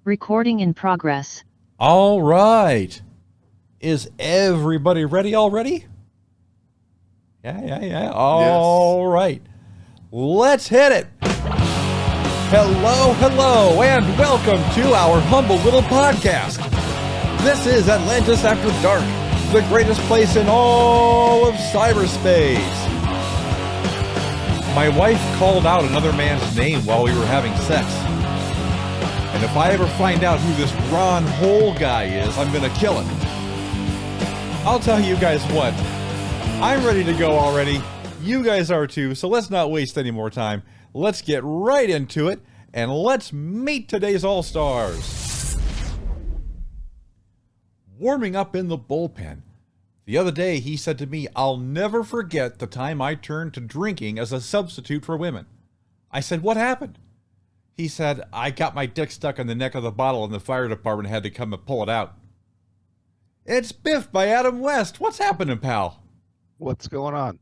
Recording in progress. All right. Is everybody ready already? Yeah. All right. Let's hit it. Hello, and welcome to our humble little podcast. This is Atlantis After Dark, the greatest place in all of cyberspace. My wife called out another man's name while we were having sex. And if I ever find out who this Ron Hole guy is, I'm gonna kill him. I'll tell you guys what, I'm ready to go already. You guys are too, so let's not waste any more time. Let's get right into it, and let's meet today's All-Stars. Warming up in the bullpen. The other day, he said to me, "I'll never forget the time I turned to drinking as a substitute for women." I said, "What happened?" He said, "I got my dick stuck in the neck of the bottle and the fire department had to come and pull it out." It's Biff by Adam West. What's happening, pal? What's going on?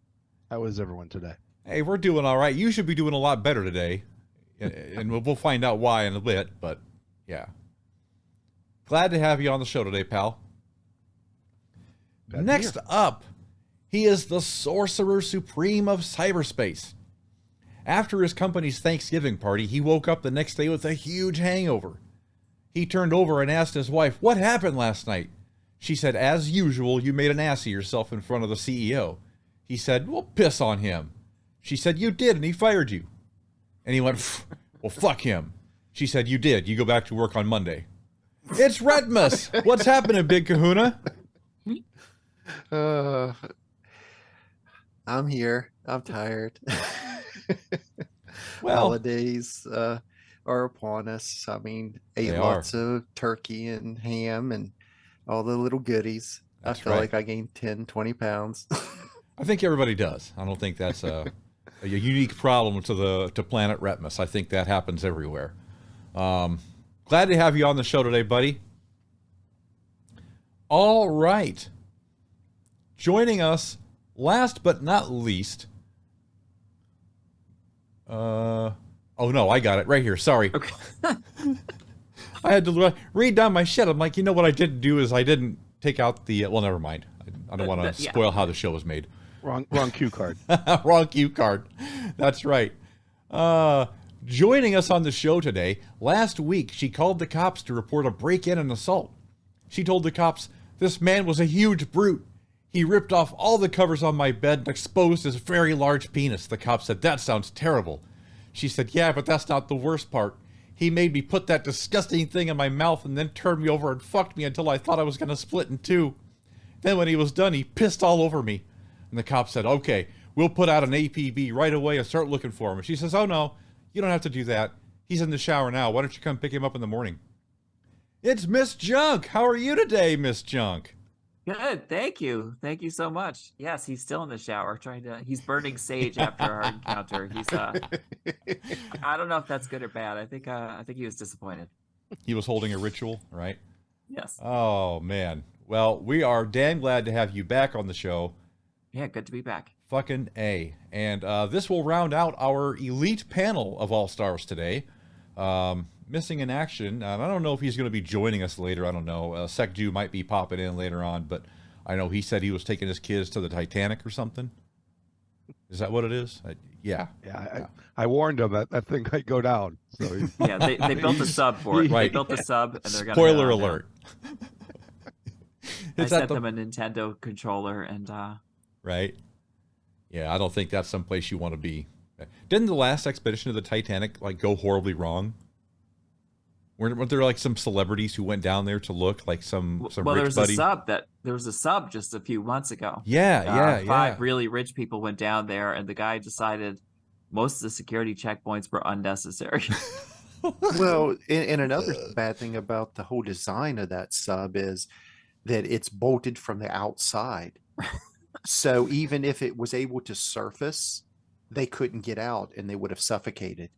How is everyone today? Hey, we're doing all right. You should be doing a lot better today. And we'll find out why in a bit, but yeah. Glad to have you on the show today, pal. Next up, he is the Sorcerer Supreme of cyberspace. After his company's Thanksgiving party, he woke up the next day with a huge hangover. He turned over and asked his wife, "What happened last night?" She said, "As usual, you made an ass of yourself in front of the CEO." He said, "Well, piss on him." She said, "You did, and he fired you." And he went, "Well, fuck him." She said, "You did. You go back to work on Monday." It's Retpmus. What's happening, Big Kahuna? I'm here. I'm tired. Well, holidays are upon us. I mean, ate lots of turkey and ham and all the little goodies. That's I feel right. like I gained 10, 20 pounds. I think everybody does. I don't think that's a unique problem to planet Retpmus. I think that happens everywhere. Glad to have you on the show today, buddy. All right. Joining us, last but not least. Oh no, I got it right here. Sorry. Okay. I had to read down my shit. I'm like, you know what I didn't do is I didn't take out the. Well, never mind. I don't want to spoil how the show was made. Wrong cue card. Wrong cue card. That's right. Joining us on the show today, last week she called the cops to report a break-in and assault. She told the cops, "This man was a huge brute. He ripped off all the covers on my bed and exposed his very large penis." The cop said, "That sounds terrible." She said, "Yeah, but that's not the worst part. He made me put that disgusting thing in my mouth and then turned me over and fucked me until I thought I was going to split in two. Then when he was done, he pissed all over me." And the cop said, "Okay, we'll put out an APB right away and start looking for him." And she says, "Oh no, you don't have to do that. He's in the shower now. Why don't you come pick him up in the morning?" It's Miss Junk. How are you today, Miss Junk? Good, thank you. Thank you so much. Yes, he's still in the shower he's burning sage after our encounter. He's I don't know if that's good or bad. I think he was disappointed. He was holding a ritual, right? Yes. Oh, man. Well, we are damn glad to have you back on the show. Yeah, good to be back. Fucking A. And this will round out our elite panel of All-Stars today. Missing in action, and I don't know if he's going to be joining us later. I don't know. Sekju might be popping in later on, but I know he said he was taking his kids to the Titanic or something. Is that what it is? Yeah. I warned him that thing might go down. So Yeah, they built a sub for it. Right. They built a sub, and they're going to Spoiler alert. I sent them a Nintendo controller, and right. Yeah, I don't think that's someplace you want to be. Didn't the last expedition of the Titanic go horribly wrong? Weren't there some celebrities who went down there to look, like some rich buddy? There was a sub just a few months ago. Yeah. Five really rich people went down there, and the guy decided most of the security checkpoints were unnecessary. Well, and another bad thing about the whole design of that sub is that it's bolted from the outside. So even if it was able to surface, they couldn't get out and they would have suffocated.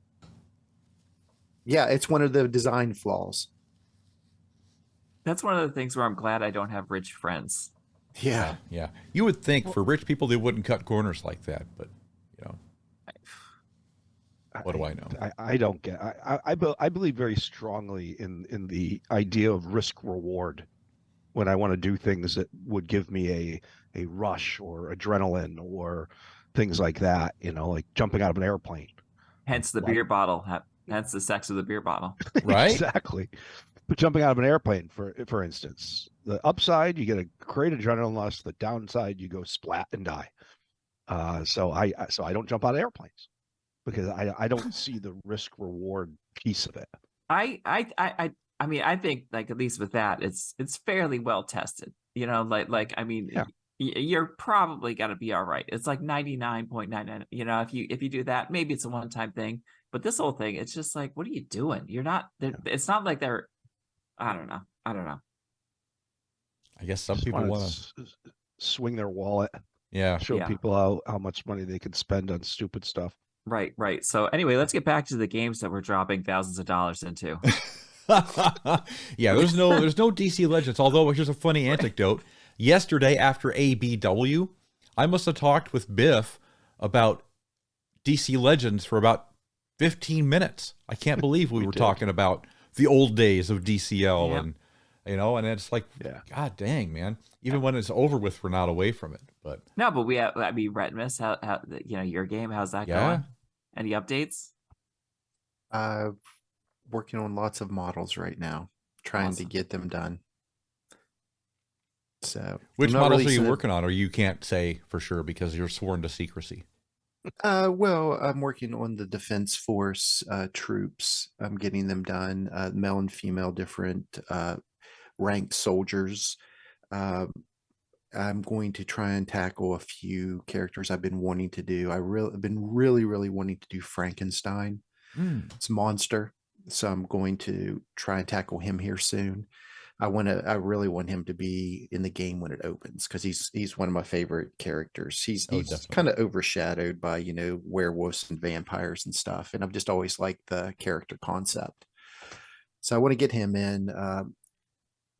Yeah, it's one of the design flaws. That's one of the things where I'm glad I don't have rich friends. Yeah. You would think for rich people they wouldn't cut corners like that, but What do I know? I don't get. I believe very strongly in the idea of risk reward when I want to do things that would give me a rush or adrenaline or things like that. You know, like jumping out of an airplane. Hence the beer bottle. Hence the sex of the beer bottle. Right? Exactly. But jumping out of an airplane, for instance, the upside you get a great adrenaline rush. The downside you go splat and die. So I don't jump out of airplanes because I don't see the risk reward piece of it. I mean, I think like at least with that, it's fairly well tested. You know, I mean, Yeah. You're probably gonna be all right. It's like 99.99. You know, if you do that, maybe it's a one-time thing. But this whole thing, it's just like, what are you doing? You're not. It's not like they're. I don't know. I guess some Just people wanna want to. swing their wallet, Yeah. show Yeah. people how much money they can spend on stupid stuff. Right. So anyway, let's get back to the games that we're dropping thousands of dollars into. Yeah, there's no DC Legends. Although here's a funny anecdote. Yesterday after ABW, I must have talked with Biff about DC Legends for about 15 minutes. I can't believe we were did. talking about the old days of DCL Yeah. and and it's like, Yeah. God dang, man. Even when it's over with, we're not away from it. But No, but we have. I mean, Retmus, how your game? How's that Yeah. going? Any updates? Working on lots of models right now, trying to Awesome. get them done. So, which I'm not models are you releasing it- working on? Or you can't say for sure because you're sworn to secrecy. Well, I'm working on the Defense Force troops. I'm getting them done, male and female, different ranked soldiers. I'm going to try and tackle a few characters I've been wanting to do. I've been really wanting to do Frankenstein. It's a monster, so I'm going to try and tackle him here soon. I really want him to be in the game when it opens because he's one of my favorite characters. He's Definitely. kind of overshadowed by werewolves and vampires and stuff, and I've just always liked the character concept. So I want to get him in.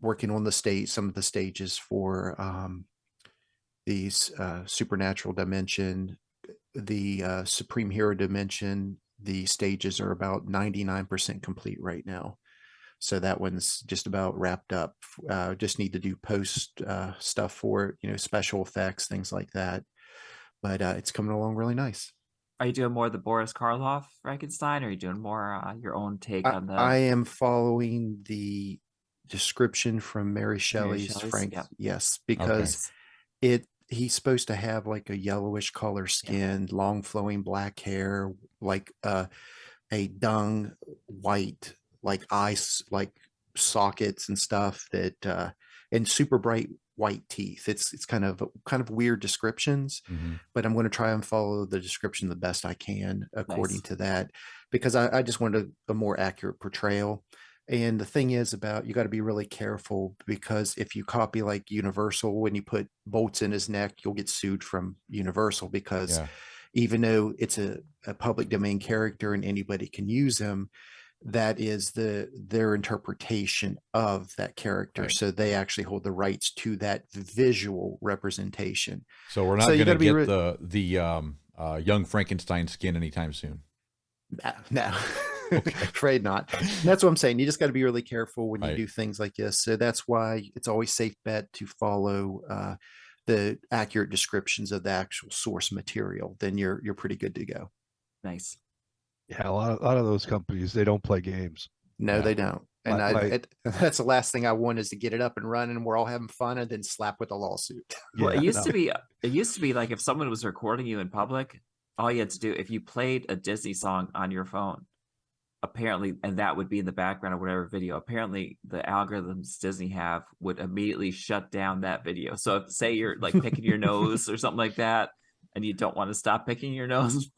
Working on some of the stages for these supernatural dimension, the supreme hero dimension. The stages are about 99% complete right now. So that one's just about wrapped up. Just need to do post stuff for it, special effects, things like that. But it's coming along really nice. Are you doing more of the Boris Karloff Frankenstein, or are you doing more your own take on the? I am following the description from Mary Shelley's Shelley's? Frank. Yep. Yes, because he's supposed to have like a yellowish color skin, long flowing black hair, like a dung white, like ice, like sockets and stuff that and super bright white teeth. It's kind of weird descriptions, but I'm going to try and follow the description the best I can according to that, because I just wanted a more accurate portrayal. And the thing is you got to be really careful, because if you copy like Universal, when you put bolts in his neck, you'll get sued from Universal, because even though it's a public domain character and anybody can use him, that is their interpretation of that character. Right. So they actually hold the rights to that visual representation. So we're not going to get the young Frankenstein skin anytime soon. No. Afraid not. And that's what I'm saying. You just got to be really careful when you do things like this. So that's why it's always safe bet to follow the accurate descriptions of the actual source material. Then you're pretty good to go. Nice. Yeah, a lot of those companies, they don't play games. No, they don't. And that's the last thing I want, is to get it up and running and we're all having fun and then slap with a lawsuit. Well, it used to be like if someone was recording you in public, all you had to do, if you played a Disney song on your phone, apparently, and that would be in the background of whatever video, apparently the algorithms Disney have would immediately shut down that video. So if, say you're like picking your nose or something like that, and you don't want to stop picking your nose,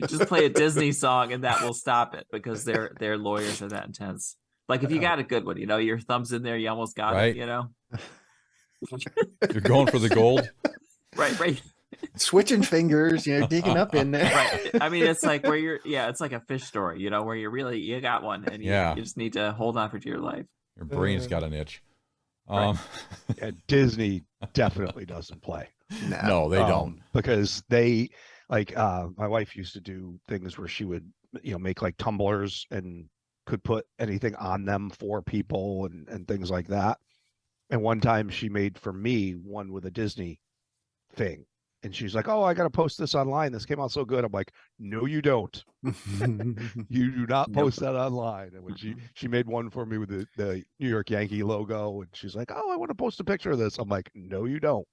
just play a Disney song and that will stop it, because their lawyers are that intense. Like if you got a good one, your thumb's in there, you almost got it, You're going for the gold. Right. Switching fingers, digging up in there. Right. I mean, it's like where it's like a fish story, where you got one and you just need to hold on for dear life. Your brain's got an itch. Yeah, Disney definitely doesn't play. No, they don't. Because they Like my wife used to do things where she would, make like tumblers and could put anything on them for people and things like that. And one time she made for me one with a Disney thing. And she's like, "Oh, I got to post this online. This came out so good." I'm like, "No, you don't. You do not Nope. post that online." And when she made one for me with the New York Yankee logo, and she's like, "Oh, I want to post a picture of this." I'm like, "No, you don't.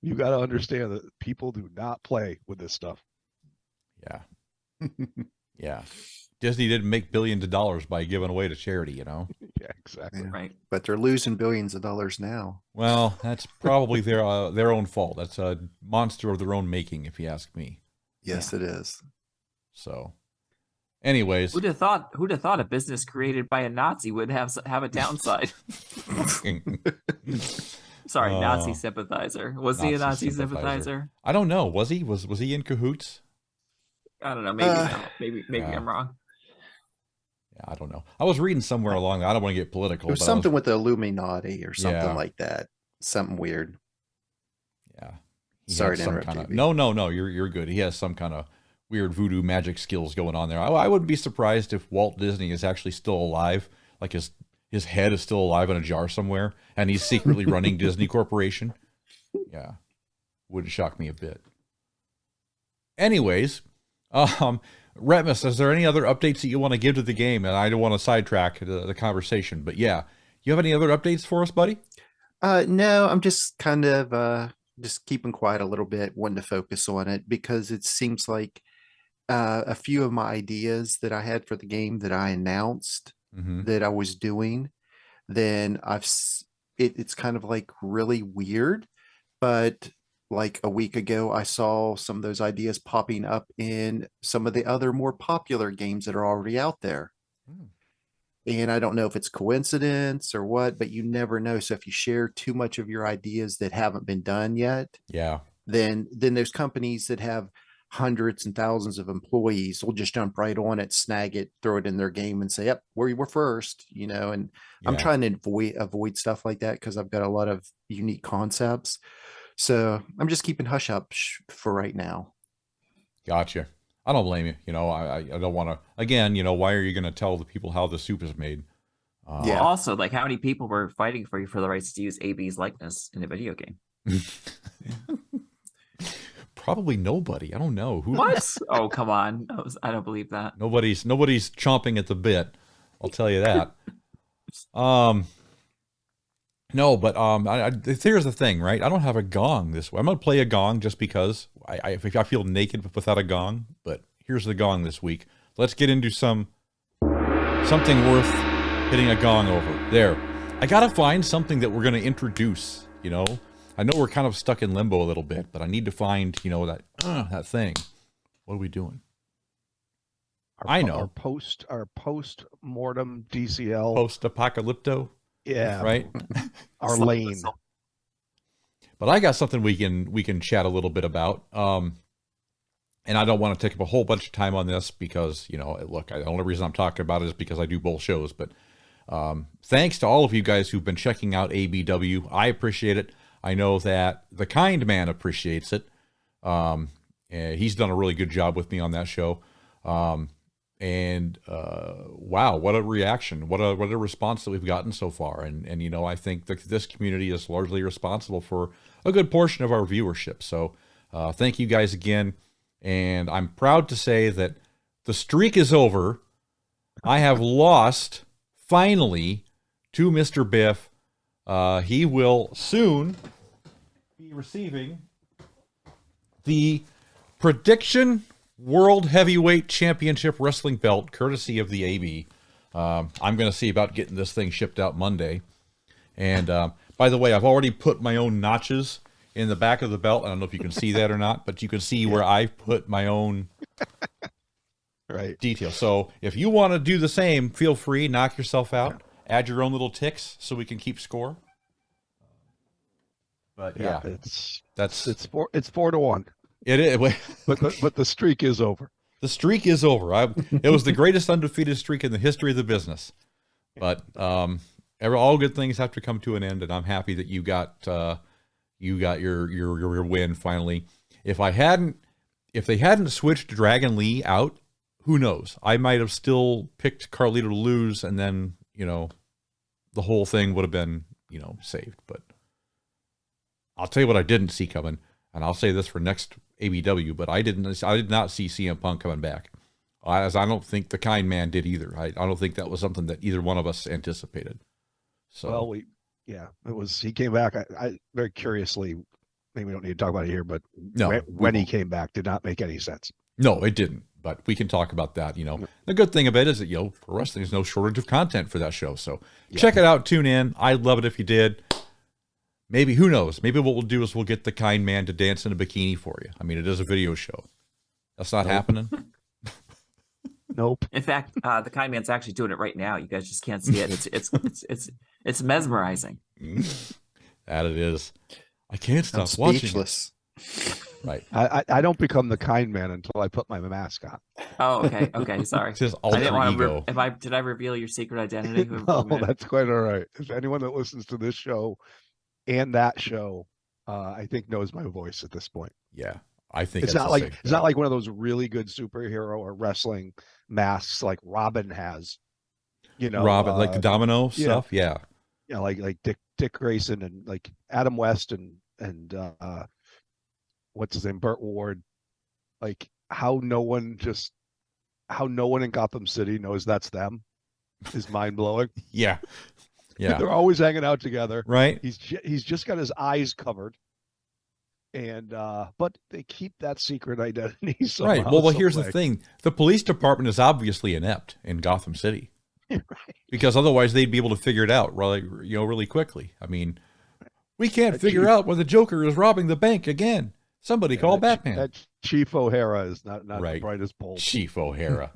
You got to understand that people do not play with this stuff." Yeah. Yeah. Disney didn't make billions of dollars by giving away to charity, Yeah, exactly. Yeah. Right. But they're losing billions of dollars now. Well, that's probably their own fault. That's a monster of their own making, if you ask me. Yes, it is. So, anyways, Who'd have thought a business created by a Nazi would have a downside? Sorry, Nazi Oh. sympathizer. Was he a Nazi sympathizer? I don't know. Was he? Was he in cahoots? I don't know. Maybe not. Maybe yeah. I'm wrong. Yeah, I don't know. I was reading somewhere along. I don't want to get political. It was but something with the Illuminati or something Yeah. like that. Something weird. Yeah. He Sorry had to some interrupt kind of, you. No. You're good. He has some kind of weird voodoo magic skills going on there. I wouldn't be surprised if Walt Disney is actually still alive. Like his head is still alive in a jar somewhere, and he's secretly running Disney Corporation. Yeah, wouldn't shock me a bit. Anyways, Retpmus, is there any other updates that you want to give to the game? And I don't want to sidetrack the conversation, but yeah, you have any other updates for us, buddy? No, I'm just kind of just keeping quiet a little bit, wanting to focus on it because it seems like a few of my ideas that I had for the game that I announced Mm-hmm. that I was doing, then it's kind of like really weird. But like a week ago, I saw some of those ideas popping up in some of the other more popular games that are already out there. Hmm. And I don't know if it's coincidence or what, but you never know. So if you share too much of your ideas that haven't been done yet, Yeah. then there's companies that have hundreds and thousands of employees will just jump right on it, snag it, throw it in their game and say, "Yep, we were first," and I'm Yeah. trying to avoid stuff like that because I've got a lot of unique concepts. So I'm just keeping hush up for right now. Gotcha. I don't blame you. I don't want to, again, why are you going to tell the people how the soup is made? Yeah. Also, like, how many people were fighting for you for the rights to use AB's likeness in a video game? Probably nobody. I don't know. Who? What? Oh, come on. I don't believe that. Nobody's chomping at the bit. I'll tell you that. No, but here's the thing, right? I don't have a gong this way. I'm gonna play a gong just because I feel naked without a gong. But here's the gong this week. Let's get into something worth hitting a gong over. There. I gotta find something that we're gonna introduce. I know we're kind of stuck in limbo a little bit, but I need to find that thing. What are we doing? I know. Our post-mortem DCL. Post-apocalypto. Yeah. Right. Our lane. But I got something we can chat a little bit about. And I don't want to take up a whole bunch of time on this because, look, the only reason I'm talking about it is because I do both shows. But thanks to all of you guys who've been checking out ABW. I appreciate it. I know that the kind man appreciates it. He's done a really good job with me on that show. Wow, what a reaction. What a response that we've gotten so far. And I think that this community is largely responsible for a good portion of our viewership. So thank you guys again. And I'm proud to say that the streak is over. I have lost, finally, to Mr. Biff. He will soon be receiving the Prediction World Heavyweight Championship Wrestling belt, courtesy of the AB. I'm going to see about getting this thing shipped out Monday. And by the way, I've already put my own notches in the back of the belt. I don't know if you can see that or not, but you can see where I put my own detail. So if you want to do the same, feel free, knock yourself out, add your own little ticks so we can keep score. But yeah, it's 4-1. It is. But the streak is over. The streak is over. It was the greatest undefeated streak in the history of the business. But all good things have to come to an end, and I'm happy that you got your win finally. If I hadn't if they hadn't switched Dragon Lee out, who knows? I might have still picked Carlito to lose, and then, you know, the whole thing would have been, you know, saved. But I'll tell you what I didn't see coming, and I'll say this for next ABW, but I did not see CM Punk coming back, as I don't think the Kind Man did either. I don't think that was something that either one of us anticipated. So, well, it was. He came back. I very curiously, maybe we don't need to talk about it here, but no, when he came back, did not make any sense. No, it didn't. But we can talk about that. You know, the good thing of it is that, you know, for wrestling, there's no shortage of content for that show. So check it out. Tune in. I'd love it if you did. Maybe, who knows? Maybe what we'll do is we'll get the Kind Man to dance in a bikini for you. I mean, it is a video show. That's not happening. Nope. In fact, the Kind Man's actually doing it right now. You guys just can't see it. It's mesmerizing. That it is. I can't stop I'm watching. speechless. Right. I don't become the Kind Man until I put my mask on. Oh, okay. Sorry. It's just I alter didn't want ego. to. Did I reveal your secret identity? No, that's quite all right. If anyone that listens to this show and that show, I think knows my voice at this point. Yeah, I think It's not like one of those really good superhero or wrestling masks like Robin has. You know, Robin, like the domino yeah. stuff. Yeah. Yeah, like Dick Grayson and like Adam West and what's his name, Burt Ward. Like how no one in Gotham City knows that's them is mind blowing. Yeah. Yeah. They're always hanging out together. Right. He's just got his eyes covered, and but they keep that secret identity. Somehow, Right. Well, some here's way. the thing: the police department is obviously inept in Gotham City, Right. because otherwise they'd be able to figure it out really quickly. I mean, we can't figure out when the Joker is robbing the bank again. Somebody call Batman. That Chief O'Hara is not Right. the brightest bulb. Chief O'Hara.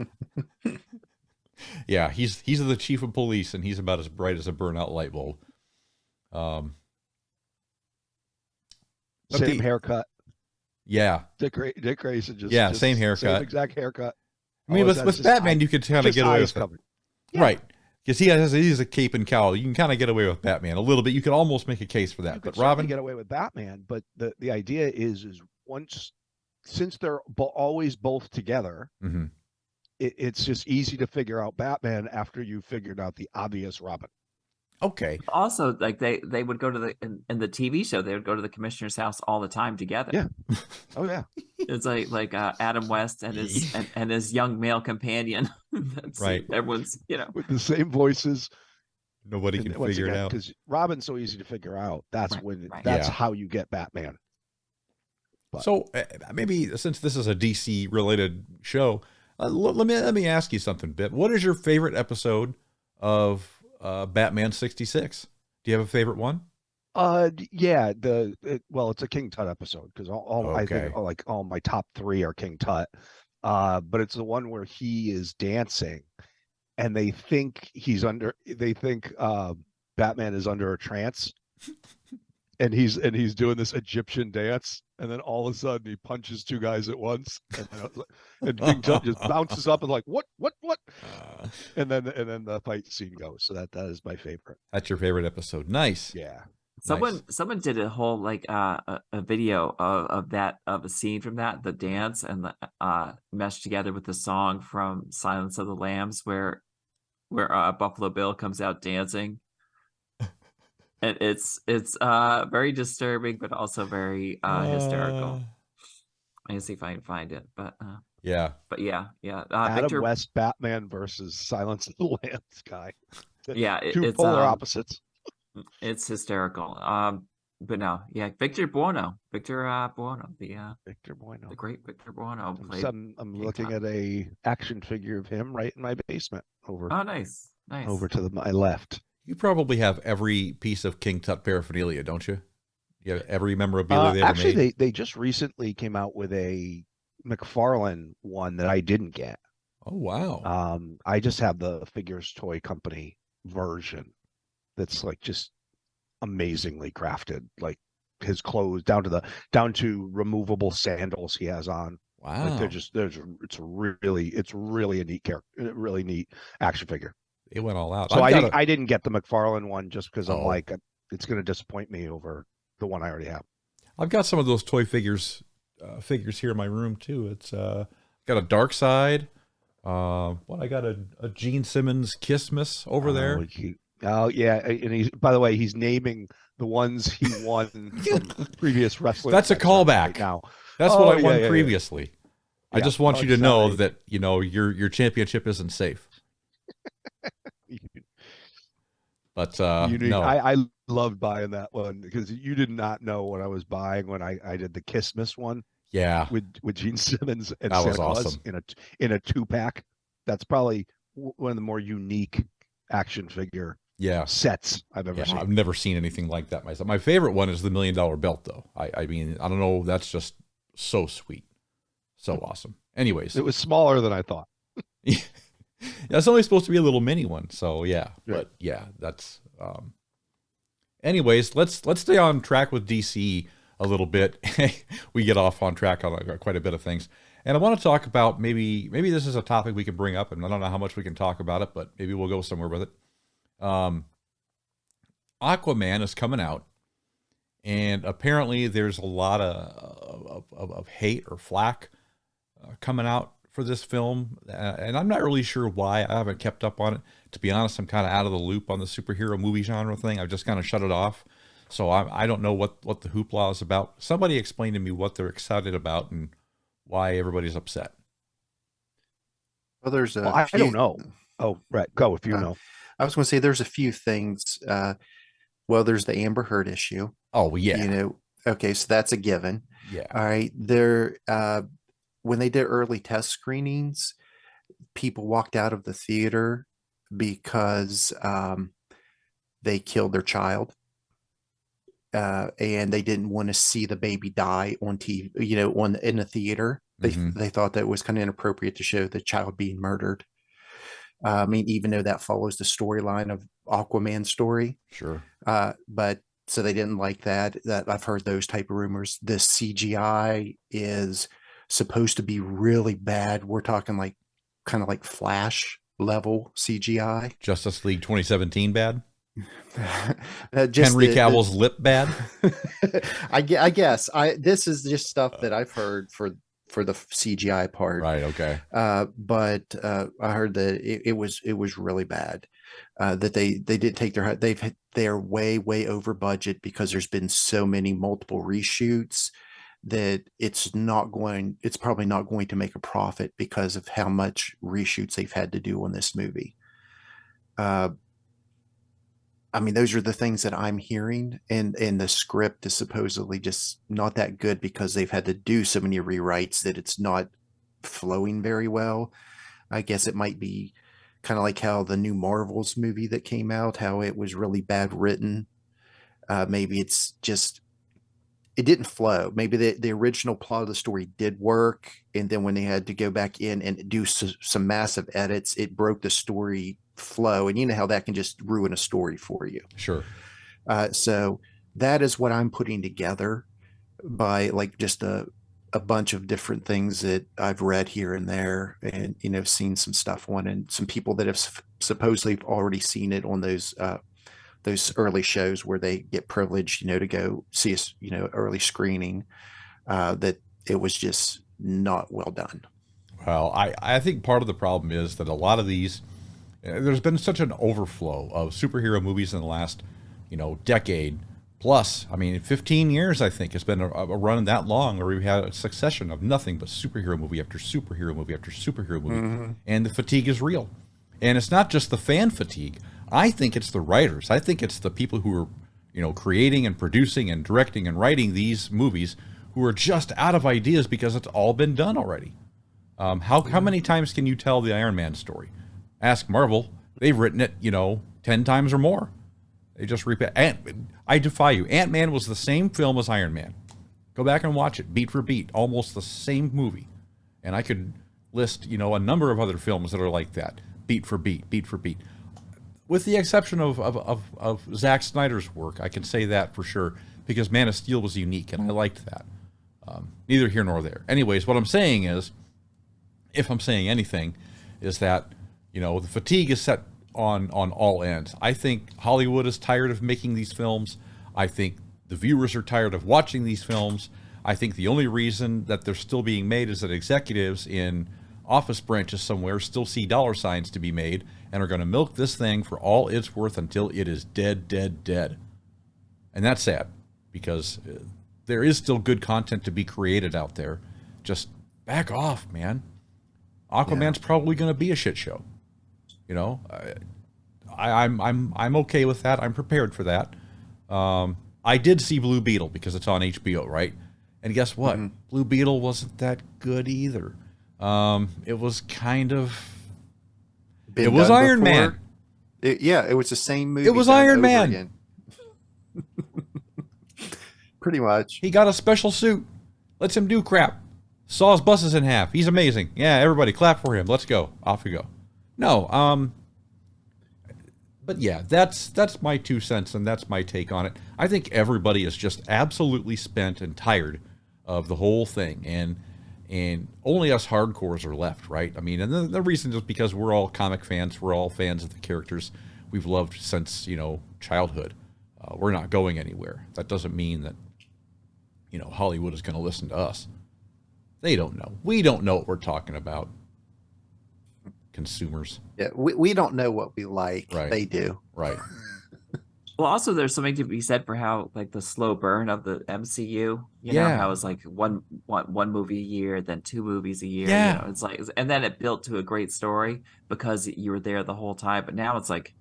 Yeah, he's the chief of police, and he's about as bright as a burnout light bulb. Same haircut. Yeah. Dick Grayson just Same haircut. Same exact haircut. I mean, All with it's just Batman, eye- you could kind of just get away eyes with it. covered. Right. Because he's a cape and cowl. You can kind of get away with Batman a little bit. You could almost make a case for that. You But could Robin, certainly get away with Batman, but the idea is since they're always both together, Mhm. it's just easy to figure out Batman after you've figured out the obvious Robin. okay. Also, like they would go to in the TV show, they would go to the commissioner's house all the time together. Yeah. Oh yeah. It's like Adam West and his and his young male companion. That's, Right. Everyone's, With the same voices. Nobody can figure it out. Because Robin's so easy to figure out. That's Right. that's Yeah. how you get Batman. But- So maybe since this is a DC related show, let me ask you something, Bit. What is your favorite episode of Batman 66? Do you have a favorite one? Yeah, it's a King Tut episode because I Okay. think like all my top 3 are King Tut. But it's the one where he is dancing and they think Batman is under a trance and he's doing this Egyptian dance, and then all of a sudden he punches 2 guys at once, and King Tut just bounces up and like what, and then the fight scene goes. So that is my favorite. That's your favorite episode. Nice. Yeah. Someone did a whole like a video of a scene from that, the dance, and meshed together with the song from Silence of the Lambs where Buffalo Bill comes out dancing. And it's very disturbing, but also very hysterical. I can see if I can find it, but Yeah. yeah. Adam Victor, West Batman versus Silence of the Lambs guy. yeah, 2 it's polar opposites. it's hysterical. But no, yeah, Victor Buono, the Victor Bueno. great Victor Buono played. I'm King looking Tut. at a action figure of him right in my basement over Oh, nice. over to my left. You probably have every piece of King Tut paraphernalia, don't you? You have every memorabilia they ever Actually, made. they just recently came out with a McFarlane one that I didn't get. Oh, wow. I just have the Figures Toy Company version that's like just amazingly crafted, like his clothes down to removable sandals he has on. Wow. Like it's really a neat character, really neat action figure. It went all out. So I've got I didn't get the McFarlane one just because I'm Oh. like, it's going to disappoint me over the one I already have. I've got some of those toy figures figures here in my room too. It's got a Dark Side. I got a Gene Simmons Kissmas over there. Oh yeah, and he's, by the way, he's naming the ones he won from previous wrestling. That's a callback. Right now. That's what I won previously. Yeah. I just want you to know that your championship isn't safe. But no, I loved buying that one because you did not know what I was buying when I did the Kissmas one. Yeah, with Gene Simmons and that Santa was Claus awesome in a 2-pack. That's probably one of the more unique action figure sets I've ever seen. I've never seen anything like that myself. My favorite one is the $1 Million Belt, though. I mean, I don't know. That's just so sweet, so awesome. Anyways, it was smaller than I thought. Yeah, it's only supposed to be a little mini one, so yeah. But yeah, that's. Anyways, let's stay on track with DC a little bit. We get off on track on quite a bit of things, and I want to talk about maybe this is a topic we can bring up, and I don't know how much we can talk about it, but maybe we'll go somewhere with it. Aquaman is coming out, and apparently there's a lot of hate or flack coming out for this film, and I'm not really sure why. I haven't kept up on it. To be honest, I'm kind of out of the loop on the superhero movie genre thing. I've just kind of shut it off. So I don't know what the hoopla is about. Somebody explain to me what they're excited about and why everybody's upset. Well, there's I don't know. Oh, Brett, go if you know. I was going to say there's a few things. Well, there's the Amber Heard issue. Oh, yeah. Okay, so that's a given. Yeah. All right. When they did early test screenings, people walked out of the theater because they killed their child. And they didn't want to see the baby die on TV, in the theater. They thought that it was kind of inappropriate to show the child being murdered. I mean, even though that follows the storyline of Aquaman's story. Sure. But so they didn't like that. I've heard those type of rumors. The CGI is supposed to be really bad. We're talking kind of like Flash level CGI. Justice League 2017 bad? Just Henry Cavill's lip bad? I guess this is just stuff that I've heard for the CGI part. Right. Okay. But I heard that it was really bad. That they did take they're way over budget because there's been so many multiple reshoots that it's probably not going to make a profit because of how much reshoots they've had to do on this movie. I mean, those are the things that I'm hearing, and the script is supposedly just not that good because they've had to do so many rewrites that it's not flowing very well. I guess it might be kind of like how the new Marvels movie that came out, how it was really bad written. Maybe it's just, it didn't flow. Maybe the original plot of the story did work, and then when they had to go back in and do some massive edits, it broke the story flow, and you know how that can just ruin a story for you. Sure. So that is what I'm putting together by just a bunch of different things that I've read here and there, and seen some stuff on, and some people that have supposedly already seen it on those early shows where they get privileged, to go see us, early screening, that it was just not well done. Well, I think part of the problem is that a lot of these, there's been such an overflow of superhero movies in the last, decade plus. I mean, 15 years, I think, has been a run that long where we've had a succession of nothing but superhero movie after superhero movie after superhero movie. Mm-hmm. And the fatigue is real. And it's not just the fan fatigue. I think it's the writers. I think it's the people who are, creating and producing and directing and writing these movies who are just out of ideas because it's all been done already. How many times can you tell the Iron Man story? Ask Marvel. They've written it, 10 times or more. They just repeat. I defy you. Ant-Man was the same film as Iron Man. Go back and watch it, beat for beat, almost the same movie. And I could list, a number of other films that are like that, beat for beat, beat for beat. With the exception of Zack Snyder's work, I can say that for sure, because Man of Steel was unique, and I liked that. Neither here nor there. Anyways, what I'm saying is, if I'm saying anything, is that the fatigue is set on all ends. I think Hollywood is tired of making these films. I think the viewers are tired of watching these films. I think the only reason that they're still being made is that executives in office branches somewhere still see dollar signs to be made and are going to milk this thing for all it's worth until it is dead, dead, dead. And that's sad, because there is still good content to be created out there. Just back off, man. Aquaman's probably going to be a shit show. You know, I'm okay with that. I'm prepared for that. I did see Blue Beetle because it's on HBO, right? And guess what? Blue Beetle wasn't that good either. It was kind of. It was Iron Man. It was the same movie. It was Iron Man. Again. Pretty much. He got a special suit. Lets him do crap. Saws buses in half. He's amazing. Yeah, everybody clap for him. Let's go. Off we go. No, but yeah, that's my 2 cents, and that's my take on it. I think everybody is just absolutely spent and tired of the whole thing, and only us hardcores are left, right? I mean, and the reason is because we're all comic fans. We're all fans of the characters we've loved since, childhood. We're not going anywhere. That doesn't mean that, Hollywood is going to listen to us. They don't know. We don't know what we're talking about. Consumers. Yeah, we don't know what we like. Right. They do. Right. Well, also there's something to be said for how like the slow burn of the MCU. You know how it's like one movie a year, then 2 movies a year. Yeah. It's like, and then it built to a great story because you were there the whole time. But now it's like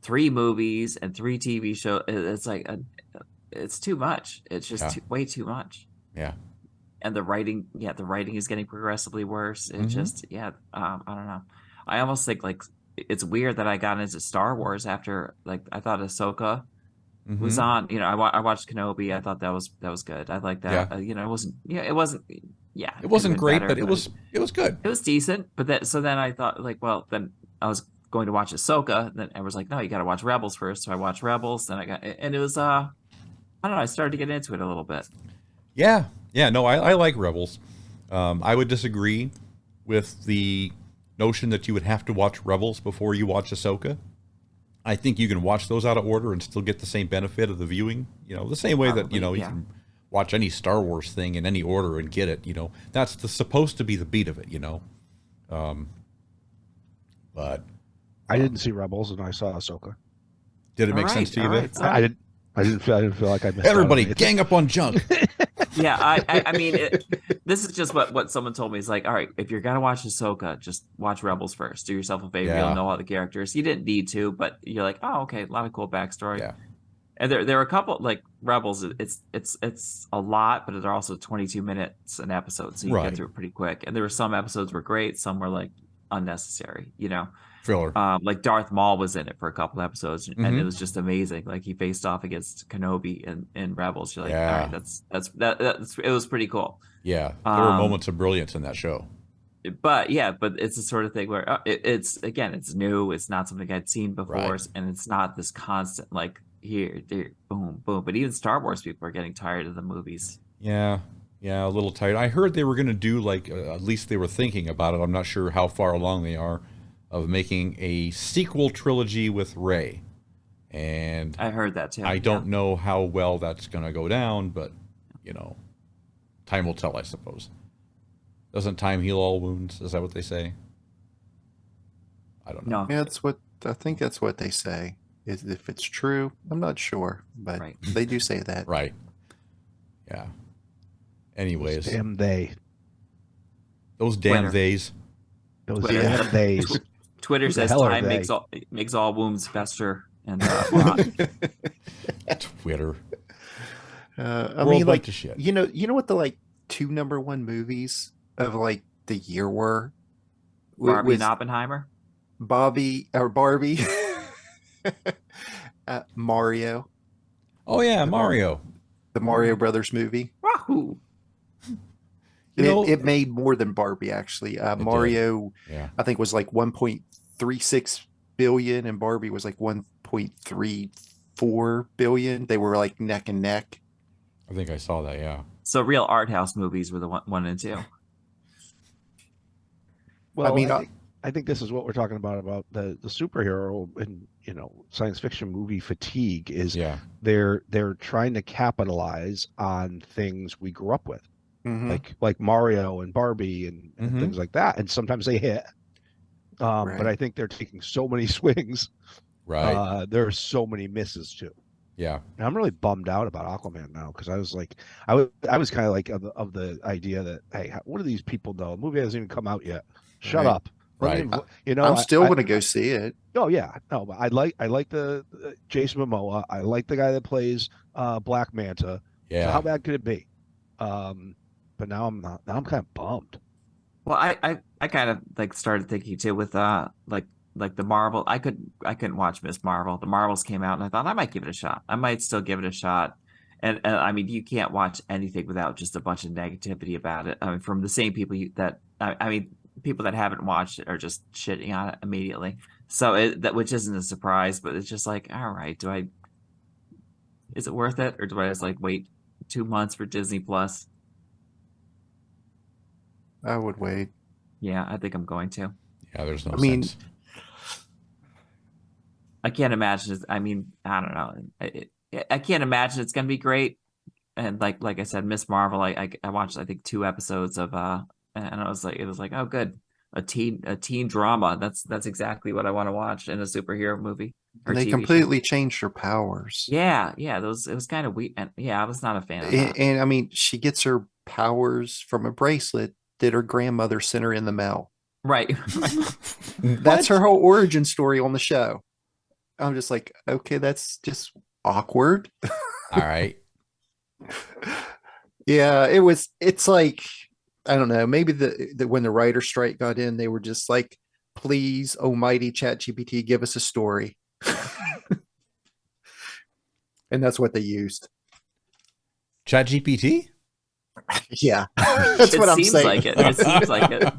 3 movies and 3 TV shows. It's like it's too much. It's just way too much. Yeah. And the writing is getting progressively worse. It just, I don't know. I almost think like it's weird that I got into Star Wars after, like, I thought Ahsoka was on. I watched Kenobi. I thought that was good. I like that. Yeah. It wasn't great, better, but it was good. It was decent. But then I thought, like, well, then I was going to watch Ahsoka. Then I was like, no, you got to watch Rebels first. So I watched Rebels. Then and it was I don't know. I started to get into it a little bit. Yeah. Yeah, no, I like Rebels. I would disagree with the notion that you would have to watch Rebels before you watch Ahsoka. I think you can watch those out of order and still get the same benefit of the viewing. The same way that, you can watch any Star Wars thing in any order and get it. That's supposed to be the beat of it, But I didn't see Rebels, and I saw Ahsoka. Did it make sense to you, Vic? I didn't feel like I missed Everybody, out on gang up on junk. Yeah, I mean, this is just what someone told me. It's like, all right, if you're gonna watch Ahsoka, just watch Rebels first. Do yourself a favor. Yeah. You'll know all the characters. You didn't need to, but you're like, oh, okay, a lot of cool backstory. Yeah. And there are a couple, like Rebels. It's a lot, but they're also 22 minutes an episode, so you get through it pretty quick. And there were some episodes were great, some were like unnecessary. Filler. Like Darth Maul was in it for a couple episodes, and it was just amazing. Like he faced off against Kenobi in Rebels. You're like, all right, that's it was pretty cool. Yeah, there were moments of brilliance in that show. But it's the sort of thing where it's new. It's not something I'd seen before, and it's not this constant like here, there, boom, boom. But even Star Wars people are getting tired of the movies. Yeah, a little tired. I heard they were going to do like at least they were thinking about it. I'm not sure how far along they are. Of making a sequel trilogy with Rey, and I heard that too. I don't know how well that's going to go down, but time will tell, I suppose. Doesn't time heal all wounds? Is that what they say? I don't know. No. Yeah, I think that's what they say. If it's true, I'm not sure, but they do say that. Right. Yeah. Anyways, damn they. Those damn theys. Those damn theys. Twitter says time makes all wounds fester, and Twitter. I mean, like, to shit. you know what the like 2 number 1 movies of like the year were? Barbie and Oppenheimer. Barbie, Mario. Oh yeah, Mario. The Mario Brothers movie. Wahoo! It made more than Barbie, actually. Mario, I think, was like 1.36 billion, and Barbie was like 1.34 billion. They were like neck and neck. I think I saw that. Yeah. So real art house movies were the 1 and 2. Well, I mean, I think this is what we're talking about the superhero, and science fiction movie fatigue is Yeah. they're trying to capitalize on things we grew up with, Mhm. like Mario and Barbie and Mhm. things like that, and sometimes they hit. But Right. I think they're taking so many swings. Right. There are so many misses too. Yeah. And I'm really bummed out about Aquaman now because I was like, I was kind of like of the idea that, hey, what do these people know? The movie hasn't even come out yet. Shut Right. up. Let me, Right. I'm still I going to go see it. oh yeah, no, but I like the Jason Momoa. I like the guy that plays Black Manta. So Yeah. how bad could it be? But now I'm not. Now I'm kind of bummed. Well, I kind of like started thinking too with like the Marvel. I couldn't watch Miss Marvel. The Marvels came out, and I thought I might give it a shot. I might still give it a shot. And I mean, you can't watch anything without just a bunch of negativity about it. I mean, from the same people I mean, people that haven't watched it are just shitting on it immediately. So that which isn't a surprise, but it's just like, all right, is it worth it, or do I just like wait 2 months for Disney Plus? I would wait. Yeah, I think I'm going to. Yeah. There's no I mean, sense. I can't imagine. I mean, I don't know. I can't imagine it's gonna be great. And like I said, Miss Marvel. I watched I think 2 episodes of and it was like, oh good, a teen drama. That's exactly what I want to watch in a superhero movie or and they TV show. completely changed her powers. Yeah, it was kind of weird. And yeah, I was not a fan of And, that. and I mean, she gets her powers from a bracelet that her grandmother sent her in the mail. Right. That's her whole origin story on the show. I'm just like, okay, that's just awkward. All right. Yeah, it's like, I don't know, maybe the when the writer strike got in, they were just like, please, almighty ChatGPT, give us a story. And that's what they used. ChatGPT? Yeah. That's It what I'm seems saying. like it. It seems like it.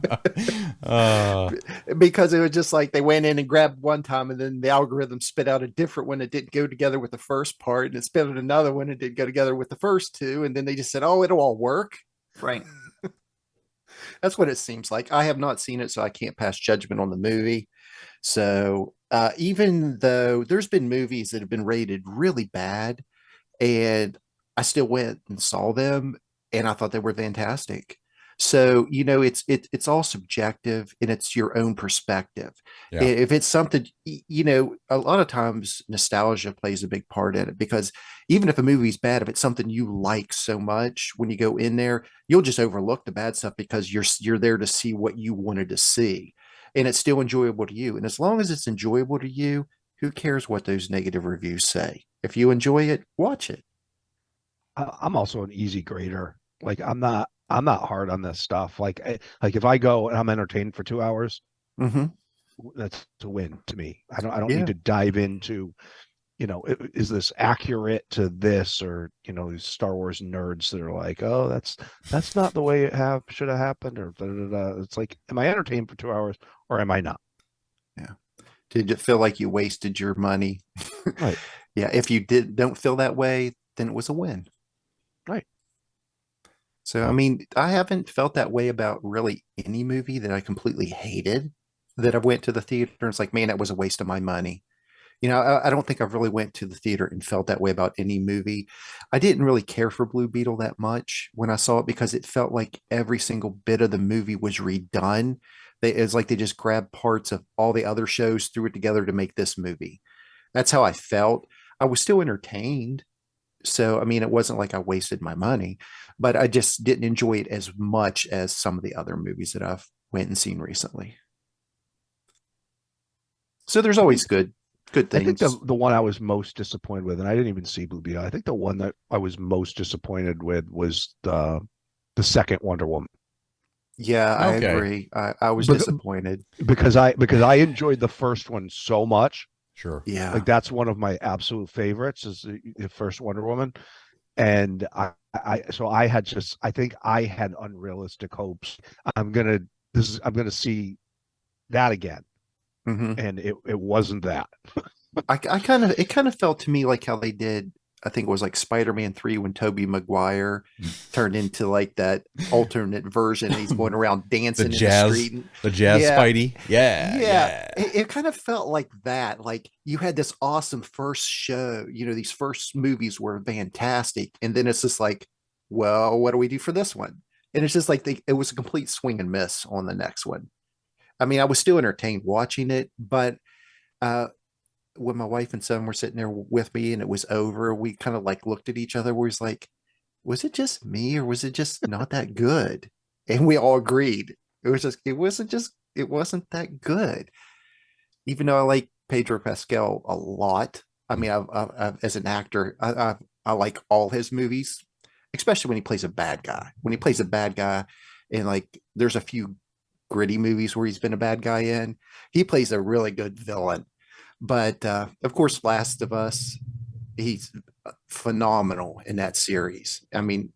Because it was just like they went in and grabbed one time, and then the algorithm spit out a different one that didn't go together with the first part, and it spit out another one that didn't go together with the first two, and then they just said, oh, it'll all work. Right. That's what it seems like. I have not seen it, so I can't pass judgment on the movie. So even though there's been movies that have been rated really bad, and I still went and saw them, and I thought they were fantastic. So it's all subjective, and it's your own perspective. Yeah. If it's something, a lot of times nostalgia plays a big part in it, because even if a movie's bad, if it's something you like so much, when you go in there, you'll just overlook the bad stuff because you're there to see what you wanted to see, and it's still enjoyable to you. And as long as it's enjoyable to you, who cares what those negative reviews say? If you enjoy it, watch it. I'm also an easy grader. Like I'm not hard on this stuff. Like if I go and I'm entertained for 2 hours, Mm-hmm. that's a win to me. I don't Yeah. need to dive into, is this accurate to this, or these Star Wars nerds that are like, oh, that's not the way it should have happened, or da, da, da. It's like, am I entertained for 2 hours or am I not? Yeah. Did it feel like you wasted your money? Right. Yeah. If you don't feel that way, then it was a win. Right. So, I mean, I haven't felt that way about really any movie that I completely hated that I went to the theater. And it's like, man, that was a waste of my money. I don't think I've really went to the theater and felt that way about any movie. I didn't really care for Blue Beetle that much when I saw it, because it felt like every single bit of the movie was redone. It's like they just grabbed parts of all the other shows, threw it together to make this movie. That's how I felt. I was still entertained. So, I mean, it wasn't like I wasted my money, but I just didn't enjoy it as much as some of the other movies that I've went and seen recently. So there's always good I think things. the one I was most disappointed with, and I didn't even see Blue Beetle, I think the one that I was most disappointed with was the second Wonder Woman. Yeah, I Okay. agree. I was But- disappointed. because I enjoyed the first one so much. Sure. Yeah. Like that's one of my absolute favorites, is the first Wonder Woman. And I think I had unrealistic hopes. I'm gonna see that again. Mhm. And it wasn't that. It kind of felt to me like how they did I think it was like Spider-Man 3 when Tobey Maguire turned into like that alternate version. And he's going around dancing in the street. The jazz Yeah. Spidey. Yeah. Yeah. It kind of felt like that. Like you had this awesome first show, these first movies were fantastic. And then it's just like, well, what do we do for this one? And it's just like it was a complete swing and miss on the next one. I mean, I was still entertained watching it, but when my wife and son were sitting there with me and it was over, we kind of like looked at each other. We was like, was it just me or was it just not that good? And we all agreed. It wasn't that good. Even though I like Pedro Pascal a lot. I mean, I've as an actor, I like all his movies, especially when he plays a bad guy. When he plays a bad guy, and like there's a few gritty movies where he's been a bad guy in, he plays a really good villain. But of course, Last of Us, he's phenomenal in that series. I mean,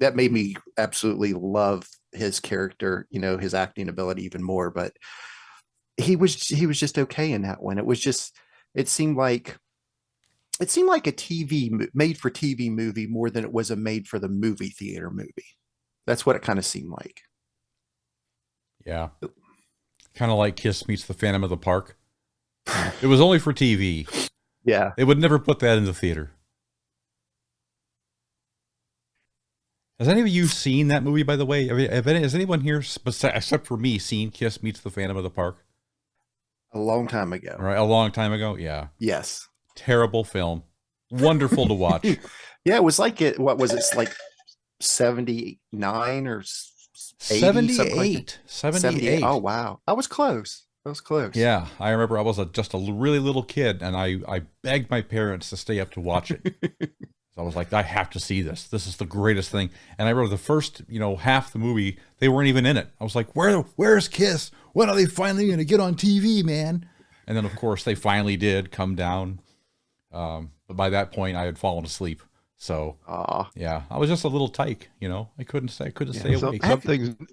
that made me absolutely love his character, his acting ability even more. But he was just okay in that one. It seemed like a TV made for TV movie more than it was a made for the movie theater movie. That's what it kind of seemed like. Yeah. Kind of like Kiss meets the Phantom of the Park. It was only for TV. Yeah. They would never put that in the theater. Has any of you seen that movie, by the way? Has anyone here, except for me, seen Kiss meets the Phantom of the Park? A long time ago. Right, a long time ago? Yeah. Yes. Terrible film. Wonderful to watch. Yeah, it was like what was it, like 79 or 80? 78. 78. Oh, wow. I was close. Yeah, I remember I was just a really little kid, and I begged my parents to stay up to watch it. So I was like, I have to see this. This is the greatest thing. And I remember the first, half the movie, they weren't even in it. I was like, where's Kiss? When are they finally going to get on TV, man? And then, of course, they finally did come down. But by that point, I had fallen asleep. So, yeah, I was just a little tyke, I couldn't stay awake.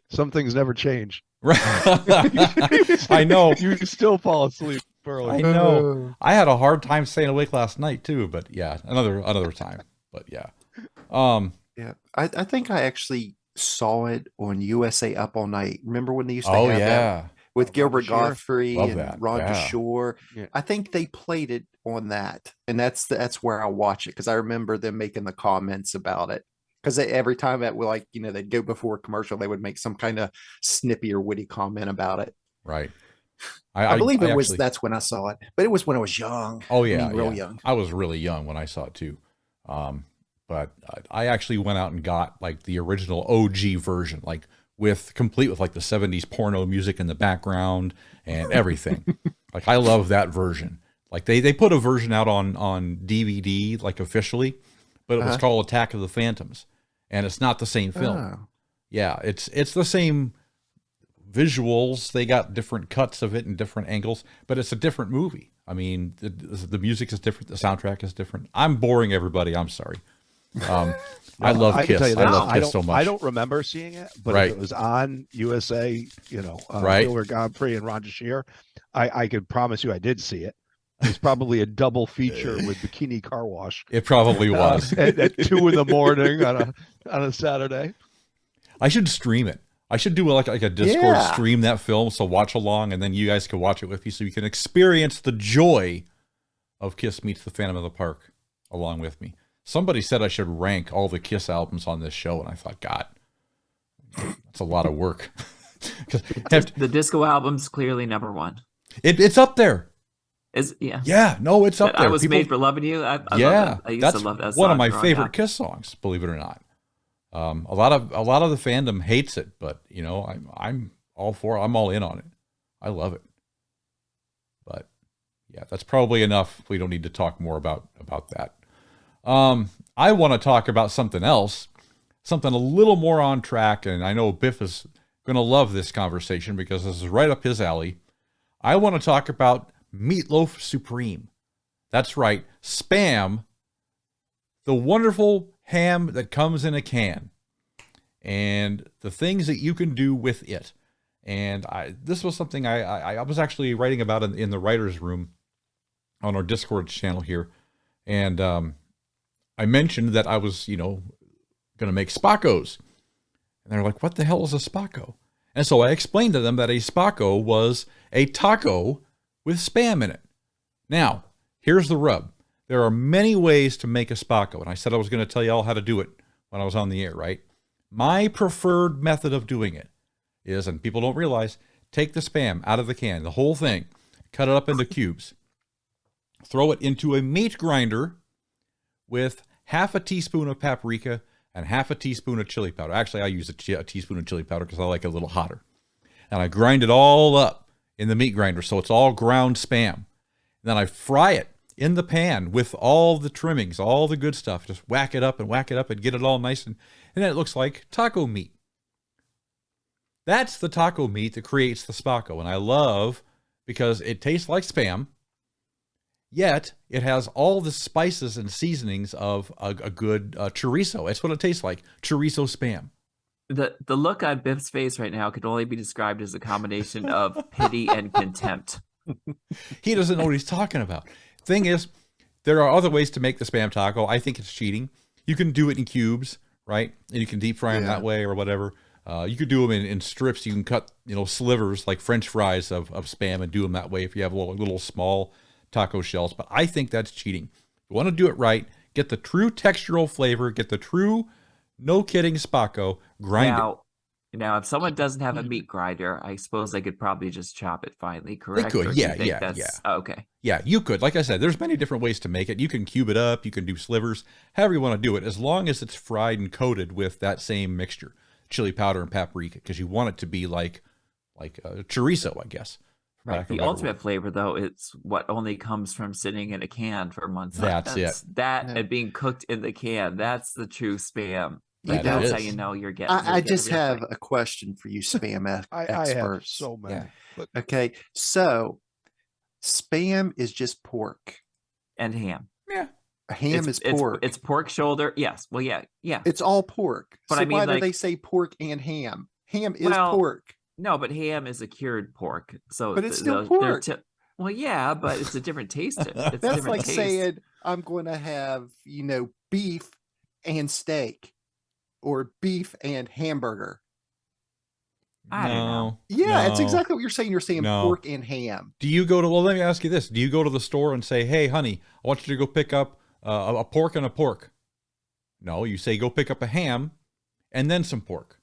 Some things never change. Right. I know. You still fall asleep early. I know. I had a hard time staying awake last night too, but yeah, another time. But yeah. Yeah. I think I actually saw it on USA Up All Night. Remember when they used to have that with Gilbert Gottfried and Roger Shore? Yeah. I think they played it on that, and that's where I watch it, because I remember them making the comments about it. Because every time that they'd go before a commercial, they would make some kind of snippy or witty comment about it. Right. I believe that's when I saw it, but it was when I was young. Oh yeah, real young. I was really young when I saw it too. But I actually went out and got like the original OG version, like complete with like the 70s porno music in the background and everything. Like I love that version. Like they put a version out on DVD, like officially, but it was called Attack of the Phantoms, and it's not the same film. Oh. Yeah, it's the same visuals. They got different cuts of it and different angles, but it's a different movie. I mean, the music is different. The soundtrack is different. I'm boring everybody. I'm sorry. I love Kiss. I love Kiss so much. I don't remember seeing it, but if it was on USA, Gilbert Godfrey and Roger Shear, I could promise you I did see it. It's probably a double feature with Bikini Car Wash. It probably was at 2 a.m. on a Saturday. I should stream it. I should do like a Discord stream that film, so watch along, and then you guys can watch it with me, so you can experience the joy of Kiss meets the Phantom of the Park along with me. Somebody said I should rank all the Kiss albums on this show, and I thought, God, that's a lot of work. The disco album's clearly number one. It's up there. Yeah, no, it's up there. I Was Made for Loving You. I love that. I used to love that song. One of my favorite Kiss songs, believe it or not. A lot of the fandom hates it, but I'm all for it. I'm all in on it. I love it. But yeah, that's probably enough. We don't need to talk more about that. I want to talk about something else, something a little more on track, and I know Biff is going to love this conversation because this is right up his alley. I want to talk about Meatloaf Supreme. That's right, Spam, the wonderful ham that comes in a can, and the things that you can do with it. And this was something I was actually writing about in the writer's room on our Discord channel here. And I mentioned that I was, going to make SPACOs. And they're like, what the hell is a SPACO? And so I explained to them that a SPACO was a taco with Spam in it. Now, here's the rub. There are many ways to make a SPACO, and I said I was going to tell you all how to do it when I was on the air, right? My preferred method of doing it is, and people don't realize, take the Spam out of the can, the whole thing, cut it up into cubes, throw it into a meat grinder with half a teaspoon of paprika and half a teaspoon of chili powder. Actually, I use a teaspoon of chili powder because I like it a little hotter. And I grind it all up in the meat grinder so it's all ground Spam. And then I fry it in the pan with all the trimmings, all the good stuff. Just whack it up and get it all nice. And then it looks like taco meat. That's the taco meat that creates the SPACO. And I love because it tastes like Spam, yet it has all the spices and seasonings of a good chorizo. That's what it tastes like, chorizo Spam. The look on Biff's face right now could only be described as a combination of pity and contempt. He doesn't know what he's talking about. Thing is, there are other ways to make the Spam taco. I think it's cheating. You can do it in cubes, right? And you can deep fry them that way or whatever. You could do them in strips. You can cut, slivers like French fries of Spam and do them that way if you have little small taco shells. But I think that's cheating. If you want to do it right, get the true textural flavor, get the true, no kidding SPACO, grind it. Now, if someone doesn't have a meat grinder, I suppose they could probably just chop it finely, correct? They could, Or do you think Oh, okay. Yeah, you could. Like I said, there's many different ways to make it. You can cube it up, you can do slivers, however you want to do it, as long as it's fried and coated with that same mixture, chili powder and paprika, because you want it to be like chorizo, I guess. Right. The ultimate flavor, though, it's what only comes from sitting in a can for months. That's it. And being cooked in the can. That's the true Spam. That's how you know you're getting. I just have a question for you, Spam experts. I have so many. Yeah. But Okay, so Spam is just pork. And ham. Yeah. Ham is pork. It's pork shoulder. Yes. Well, yeah. It's all pork. But so I mean, why do like- they say pork and ham? Ham is Well, pork. No, but ham is a cured pork. So But it's still pork. Well, yeah, but it's a different taste. It's a That's different like taste. saying I'm going to have, beef and steak or beef and hamburger. I don't know. Yeah, it's No. exactly what you're saying. You're saying No. pork and ham. Do you go to, well, let me ask you this. Do you go to the store and say, hey, honey, I want you to go pick up a pork and a pork? No, you say go pick up a ham and then some pork.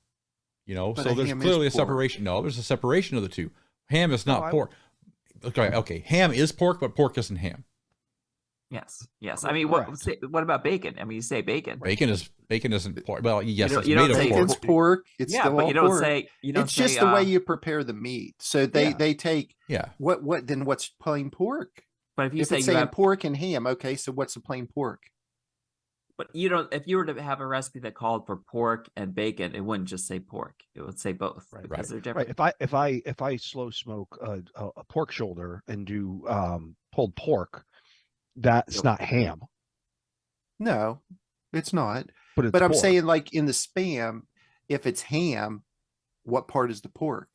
But So a there's ham is clearly a pork. separation. No, there's a separation of the two. Ham is not No, pork. Okay, ham is pork, but pork isn't ham. Yes. I mean, what Correct. about bacon? I mean, you say bacon. Bacon isn't pork. Well, yes, don't- it's you don't made of say pork. Bacon's pork. It's Yeah, still but all you don't pork. say It's just the way you prepare the meat. So they take Yeah. what's plain pork? But if you If say it's you saying have, pork and ham, okay, so what's the plain pork? but you don't. If you were to have a recipe that called for pork and bacon, it wouldn't just say pork. It would say both because they're different. right, if I slow smoke a pork shoulder and do pulled pork, that's not ham, No, it's not. but it's But I'm pork. saying, like in the Spam, if it's ham, what part is the pork?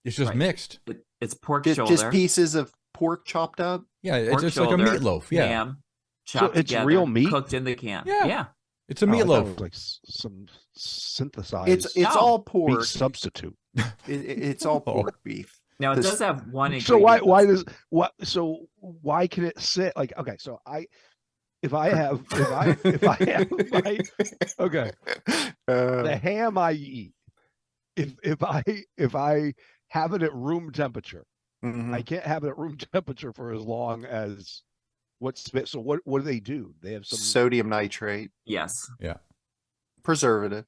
It's just Right. mixed. It's pork Just shoulder. pieces of pork chopped up. Yeah, pork it's like a shoulder, meatloaf. Yeah. ham, chopped it's together, real meat? cooked in the can. Yeah. Yeah. It's a Oh, I thought it meatloaf. was like some synthesized It's No. all beef pork. substitute. It's all Oh. pork beef. Now it This- does have one ingredient. So why that's- does what? So why can it sit like? Okay, so if I have my okay, the ham I eat, if I have it at room temperature, Mhm. I can't have it at room temperature for as long as so what do? They have some Sodium nitrate, Yes, preservative.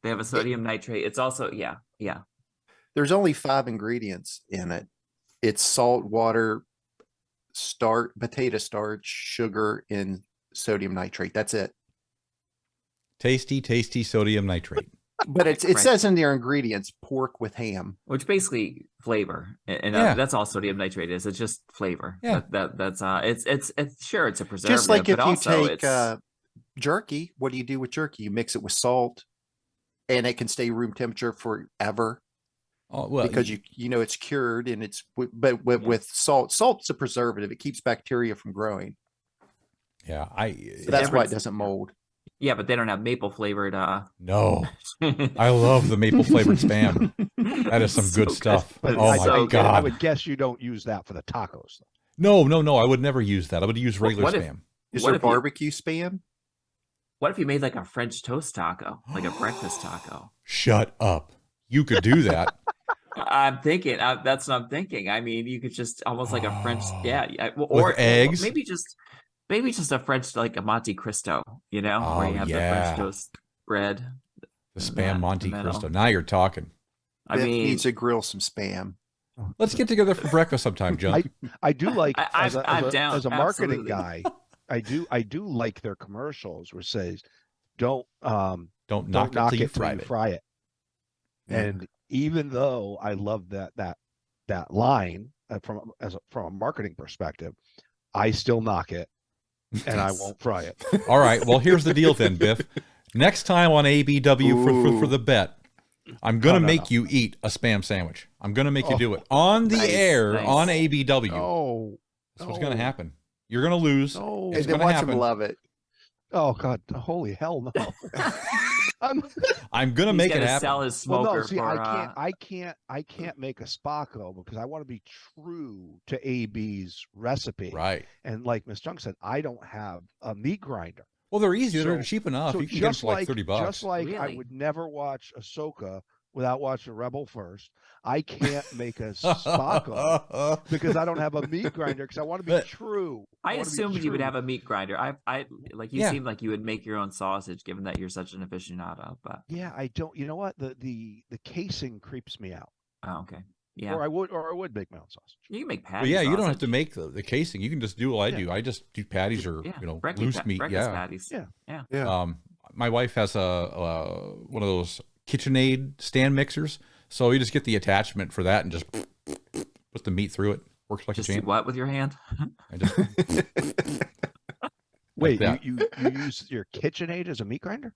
they have a sodium nitrate. It's also yeah. There's only 5 ingredients in it. It's salt, water, potato starch, sugar, and sodium nitrate. That's it. Tasty sodium nitrate. But it Right. says in their ingredients pork with ham. Which basically flavor, and Yeah. that's all sodium nitrate is. It's just flavor. Yeah. That's it's sure it's a preservative. Just like if but you also take it's, jerky, what do you do with jerky? You mix it with salt, and it can stay room temperature forever Oh, well, because you know it's cured and it's with salt. Salt's a preservative. It keeps bacteria from growing. Yeah, So that's why it doesn't mold. Yeah, but they don't have maple flavored. No, I love the maple flavored spam. That is some good stuff. But Oh my so God! I would guess you don't use that for the tacos. No, I would never use that. I would use regular spam. Is What there if you- barbecue spam? What if you made like a French toast taco, like a breakfast taco? Shut up! You could do that. I'm thinking. That's what I'm thinking. I mean, you could just almost like a French, With or eggs? maybe just a French, like a Monte Cristo. You know, where Oh, you have the yeah. French toast bread. The that spam Monte tomato. Cristo. Now you're talking. I Beth mean, needs to grill some spam. Let's get together for breakfast sometime, John. I do like I'm as down, a marketing absolutely. guy. I do like their commercials where it says, "Don't Don't knock knock it till you it till fry you it. fry it." And even though I love that line from a marketing perspective, I still knock it, and I won't fry it. All right. Well, here's the deal then, Biff. Next time on ABW for the bet, I'm gonna make you eat a spam sandwich. I'm gonna make you do it on the air on ABW. Oh, That's what's gonna happen. You're gonna lose. no. It's And then gonna watch happen. him love it. Oh God, holy hell no. I'm gonna he's make it gonna happen. sell his Well, smoker no, see, for. I can't make a SPACO because I want to be true to AB's recipe. Right. And like Miss Jung said, I don't have a meat grinder. Well, they're easy. They're So- cheap enough. So You can get them just for like $30. just like I Really? would never watch Ahsoka without watching Rebel first, I can't make a SPACO because I don't have a meat grinder because I want to be But- true. I wanna be assumed you would true. have a meat grinder. I like you Yeah. seem like you would make your own sausage, given that you're such an aficionado. But Yeah, I don't. You know what? The casing creeps me out. oh, okay, yeah, Or I would make my own sausage. you can make But patties. yeah, you don't have sausage. to make the casing. You can just do what I Yeah. do. I just do patties or Yeah, loose meat. breakfast Yeah. patties. Yeah. Yeah. My wife has a one of those KitchenAid stand mixers, so you just get the attachment for that and just put the meat through it. Works like Just a do champ. what with your hand? I just Wait, that. you use your KitchenAid as a meat grinder?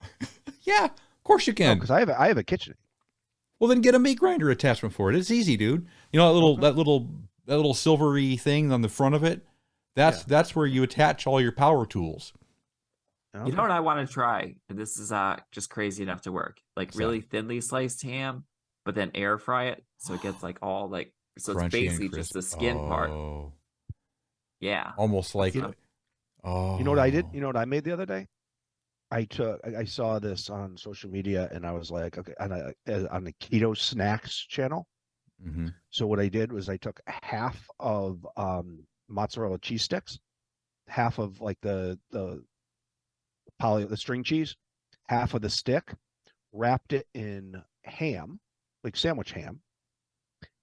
yeah, of course you can. Because I have a KitchenAid. Well, then get a meat grinder attachment for it. It's easy, dude. You know that little silvery thing on the front of it. That's where you attach all your power tools. You know what I want to try? And this is just crazy enough to work. Like What's that? really thinly sliced ham, but then air fry it so it gets like all like so it's Crunchy and basically just crisp. the skin part. Oh, Yeah. almost like You know- oh. You know what I did? You know what I made the other day? I saw this on social media and I was like, okay, on the keto snacks channel. Mhm. So what I did was I took half of mozzarella cheese sticks, half of like the string cheese, half of the stick, wrapped it in ham, like sandwich ham,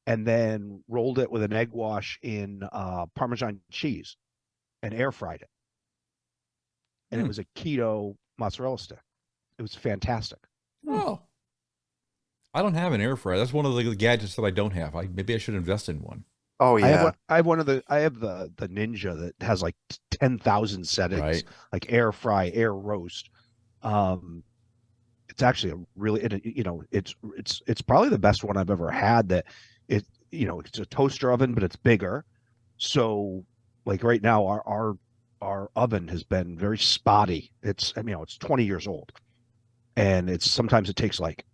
and then rolled it with an egg wash in Parmesan cheese and air fried it. And it was a keto mozzarella stick. It was fantastic. Oh. I don't have an air fryer. That's one of the gadgets that I don't have. Maybe I should invest in one. Oh yeah. I have the Ninja that has like 10,000 settings, Right. like air fry, air roast. It's actually a really, it's probably the best one I've ever had. That it's a toaster oven, but it's bigger. So like right now, our oven has been very spotty. It's 20 years old, and sometimes it takes like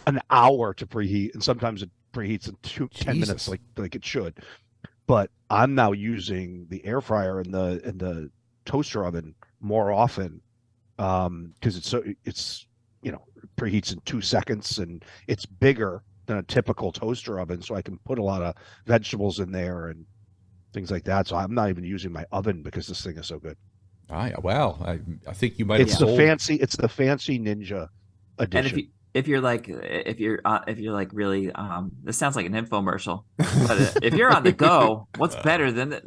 an hour to preheat, and sometimes it preheats in 10 minutes, Jesus. like it should. But I'm now using the air fryer and the toaster oven more often because it's preheats in 2 seconds, and it's bigger than a typical toaster oven, so I can put a lot of vegetables in there and things like that. So I'm not even using my oven because this thing is so good. Wow. I think you might have It's the sold. fancy Ninja edition. And if you're like really this sounds like an infomercial, but if you're on the go, what's better than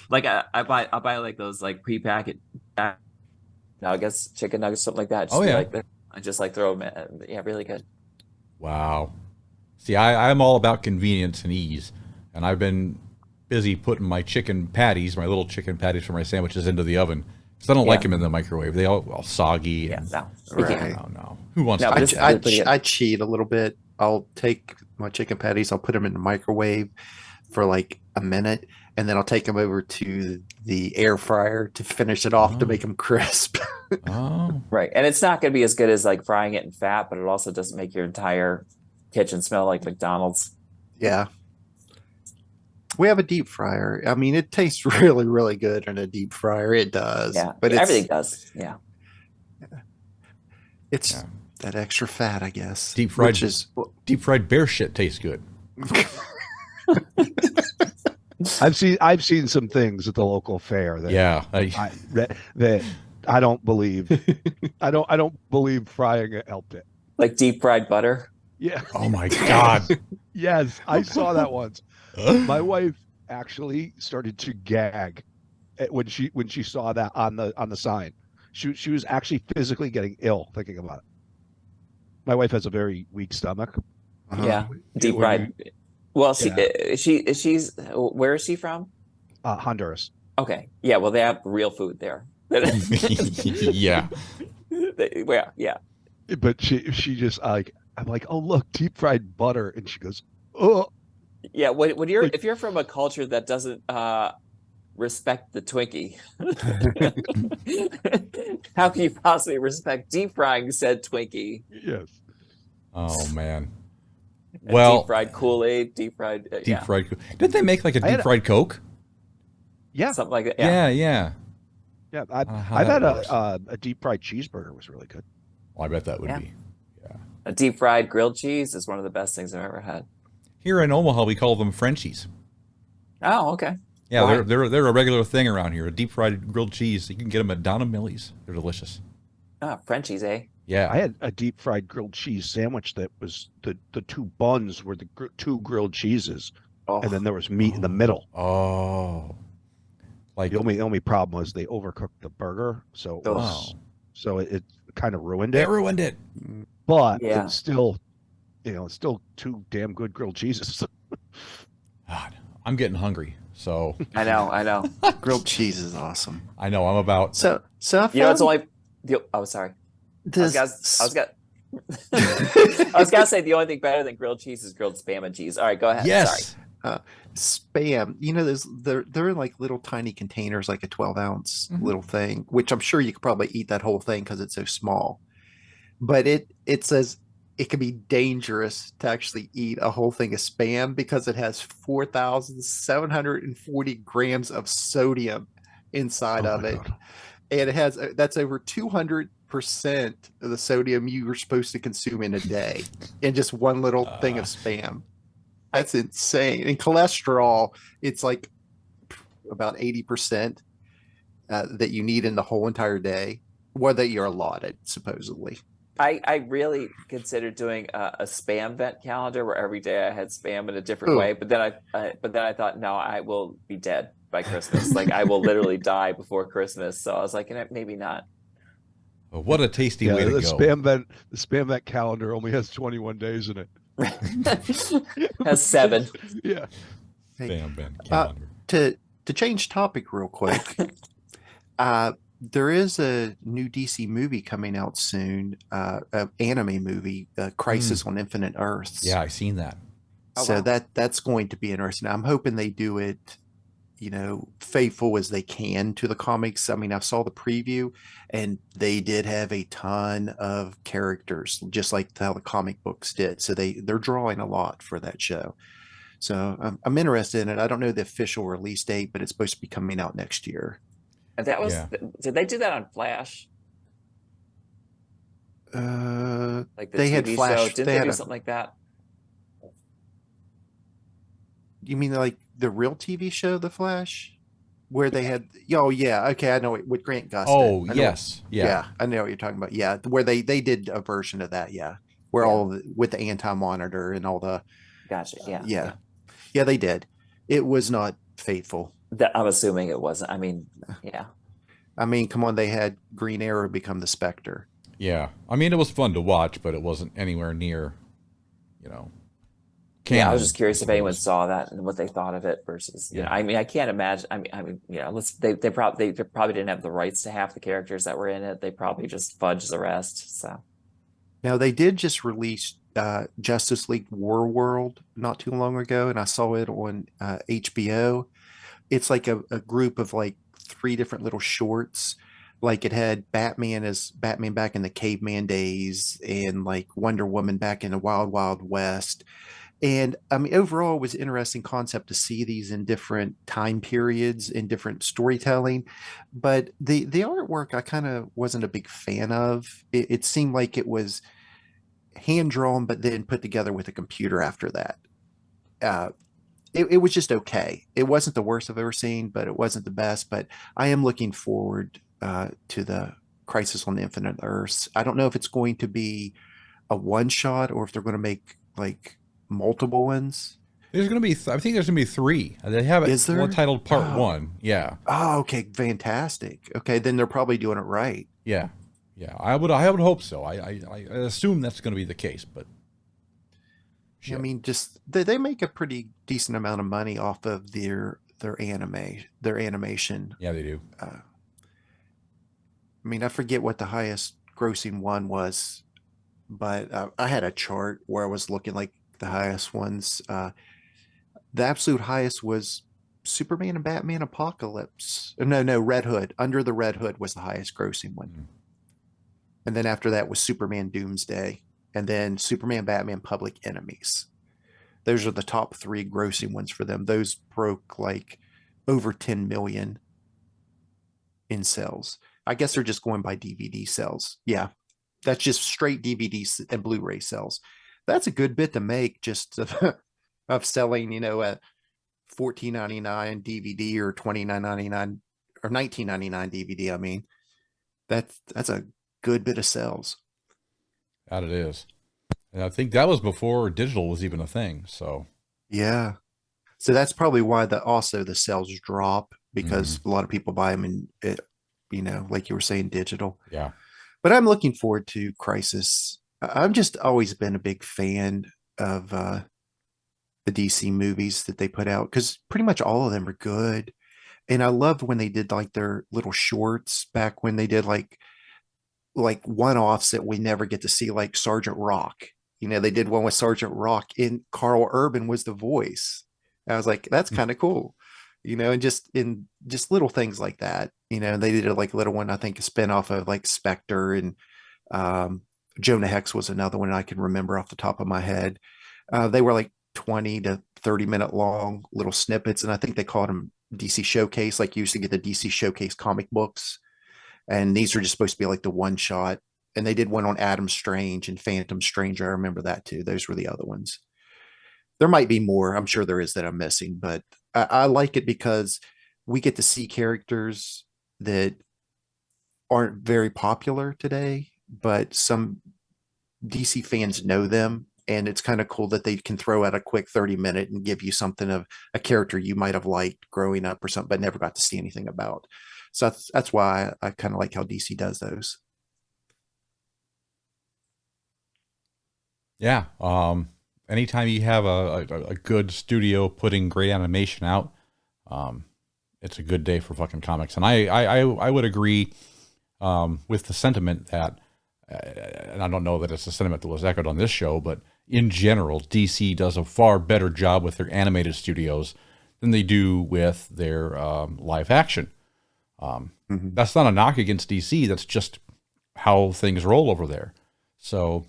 like I'll buy like those like prepackaged nuggets, chicken nuggets, something like that. Just Oh, yeah. I just like throw them in. Yeah, really good. Wow. See, I'm all about convenience and ease, and I've been busy putting my little chicken patties for my sandwiches into the oven because I don't like them in the microwave. They all soggy. Yeah, And, no, Right. no. Who wants No, to? but do it's- that? pretty good. I cheat a little bit. I'll take my chicken patties, I'll put them in the microwave for like a minute, and then I'll take them over to the air fryer to finish it off to Oh. make them crisp. Oh, Right. And it's not going to be as good as like frying it in fat, but it also doesn't make your entire kitchen smell like McDonald's. Yeah. We have a deep fryer. I mean, it tastes really, really good in a deep fryer. It does. Yeah. But Everything does. Yeah. it's Yeah. that extra fat, I guess. Deep fried- Which is deep fried bear shit tastes good. I've seen some things at the local fair that Yeah. that I don't believe. I don't believe frying it helped it. Like deep fried butter. Yeah. Oh my God. Yes, I saw that once. My wife actually started to gag when she saw that on the sign. She was actually physically getting ill thinking about it. My wife has a very weak stomach. Yeah. Deep when fried. Well, Yeah. she's where is she from? Honduras. Okay. Yeah. Well, they have real food there. Yeah. Well, yeah. But she just like, I'm like, oh look, deep fried butter, and she goes, oh. Yeah. When you're Like- if you're from a culture that doesn't respect the Twinkie, how can you possibly respect deep frying said Twinkie? Yes. Oh man. And Well, deep fried Kool-Aid, deep fried, deep yeah, fried. Didn't they make like a I had deep fried Coke? Yeah. something like that. Yeah. Yeah. Yeah. How I've that had works. a deep fried cheeseburger was really good. Well, I bet that would Yeah. be. A deep fried grilled cheese is one of the best things I've ever had. Here in Omaha, we call them Frenchies. Oh, okay. Yeah, Why? they're a regular thing around here. A deep fried grilled cheese. You can get them at Donna Millie's. They're delicious. Ah, Frenchies, eh? Yeah. I had a deep fried grilled cheese sandwich that was the two buns were the two grilled cheeses, Oh, and then there was meat in the middle. Oh. Like The only problem was they overcooked the burger, so it Ugh. was, so it kind of ruined they it. ruined it. But Yeah. it's still, it's still two damn good grilled cheeses. God, I'm getting hungry. So I know. Grilled cheese is awesome. I know I'm about. So I You know, it's found only. Oh, sorry. this. I was gonna say the only thing better than grilled cheese is grilled spam and cheese. All right, go ahead. Yes. Sorry. Spam, they're in like little tiny containers, like a 12-ounce Mhm. little thing, which I'm sure you could probably eat that whole thing because it's so small. But it says it can be dangerous to actually eat a whole thing of spam because it has 4,740 grams of sodium inside Oh of my it, God. and it has that's over 200% of the sodium you were supposed to consume in a day in just one little thing of spam. That's insane. And cholesterol, it's like about 80% that you need in the whole entire day, or that you're allotted, supposedly. I really considered doing a spam vent calendar where every day I had spam in a different Ooh. way, but then I thought, no, I will be dead by Christmas. Like I will literally die before Christmas. So I was like, maybe not. What a tasty Yeah, way to the go. the spam vent calendar only has 21 days in it. Has 7. Yeah. Hey, Bam, Ben. Calendar. to change topic real quick, there is a new DC movie coming out soon, an anime movie, Crisis on Infinite Earths. Yeah, I seen that. Oh, So wow. that's going to be interesting. I'm hoping they do it, faithful as they can to the comics. I mean, I saw the preview, and they did have a ton of characters, just like how the comic books did. So they're drawing a lot for that show. So I'm interested in it. I don't know the official release date, but it's supposed to be coming out next year. And that was. Yeah. Did they do that on Flash? Like the They TV had show? Flash. Didn't They they had do a- something like that? You mean like the real TV show, The Flash, where they had? Oh yeah, okay, I know it with Grant Gustin. Oh, I know- yes. Yeah. I know what you're talking about. Yeah, where they did a version of that. Yeah, where Yeah. with the anti-monitor and all the Gotcha. Yeah. yeah, they did. It was not faithful. I'm assuming it wasn't. I mean, yeah. I mean, come on, they had Green Arrow become the Spectre. Yeah. I mean, it was fun to watch, but it wasn't anywhere near, Yeah, I canon, was just curious if anyone suppose. saw that and what they thought of it versus. Yeah. I mean, I can't imagine. I mean, they probably didn't have the rights to half the characters that were in it. They probably just fudged the rest. So Now they did just release Justice League War World not too long ago, and I saw it on HBO. it's like a group of like three different little shorts. Like it had Batman as Batman back in the caveman days, and like Wonder Woman back in the Wild Wild West. And I mean, overall, it was an interesting concept to see these in different time periods in different storytelling. But the artwork, I kind of wasn't a big fan of. It seemed like it was hand drawn, but then put together with a computer after that. Uh, it was just okay. It wasn't the worst I've ever seen, but it wasn't the best. But I am looking forward to the Crisis on the Infinite Earths. I don't know if it's going to be a one shot or if they're going to make like multiple ones. There's going to be, I think there's going to be 3. They have it Is there? one titled Part 1. Yeah. Oh, okay, fantastic. Okay, then they're probably doing it right. Yeah. Yeah. I would hope so. I assume that's going to be the case, but. I mean, just they make a pretty decent amount of money off of their animation. Yeah, they do. I mean, I forget what the highest grossing one was, but I had a chart where I was looking like the highest ones. The absolute highest was Superman and Batman Apocalypse. No, Red Hood. Under the Red Hood was the highest grossing one. Mm. And then after that was Superman Doomsday. And then Superman, Batman, Public Enemies. Those are the top 3 grossing ones for them. Those broke like over 10 million in sales. I guess they're just going by DVD sales. Yeah, that's just straight DVD and Blu-ray sales. That's a good bit to make just of selling, you know, a $14.99 DVD or $29.99 or $19.99 DVD. I mean, that's a good bit of sales. That it is. And I think that was before digital was even a thing. So yeah. So that's probably why also the sales drop, because a lot of people buy them in it, you know, like you were saying, digital. yeah. But I'm looking forward to Crisis. I've just always been a big fan of the DC movies that they put out, because pretty much all of them are good. And I loved when they did like their little shorts back when they did like one-offs that we never get to see, like Sergeant Rock. You know, they did one with Sergeant Rock and Carl Urban was the voice. I was like, that's kind of cool, you know, and just little things like that. You know, they did like a little one, I think a spinoff of like Spectre, and Jonah Hex was another one I can remember off the top of my head. They were like 20 to 30-minute long little snippets. And I think they called them DC Showcase, like you used to get the DC Showcase comic books. And these are just supposed to be like the one shot. And they did one on Adam Strange and Phantom Strange. I remember that too. Those were the other ones. There might be more. I'm sure there is that I'm missing, but I like it because we get to see characters that aren't very popular today, but some DC fans know them. And it's kind of cool that they can throw out a quick 30-minute and give you something of a character you might have liked growing up or something, but never got to see anything about. So that's why I kind of like how DC does those. Yeah. Anytime you have a good studio putting great animation out, it's a good day for fucking comics. And I would agree with the sentiment that, and I don't know that it's a sentiment that was echoed on this show, but in general, DC does a far better job with their animated studios than they do with their live action. That's not a knock against DC. That's just how things roll over there. So,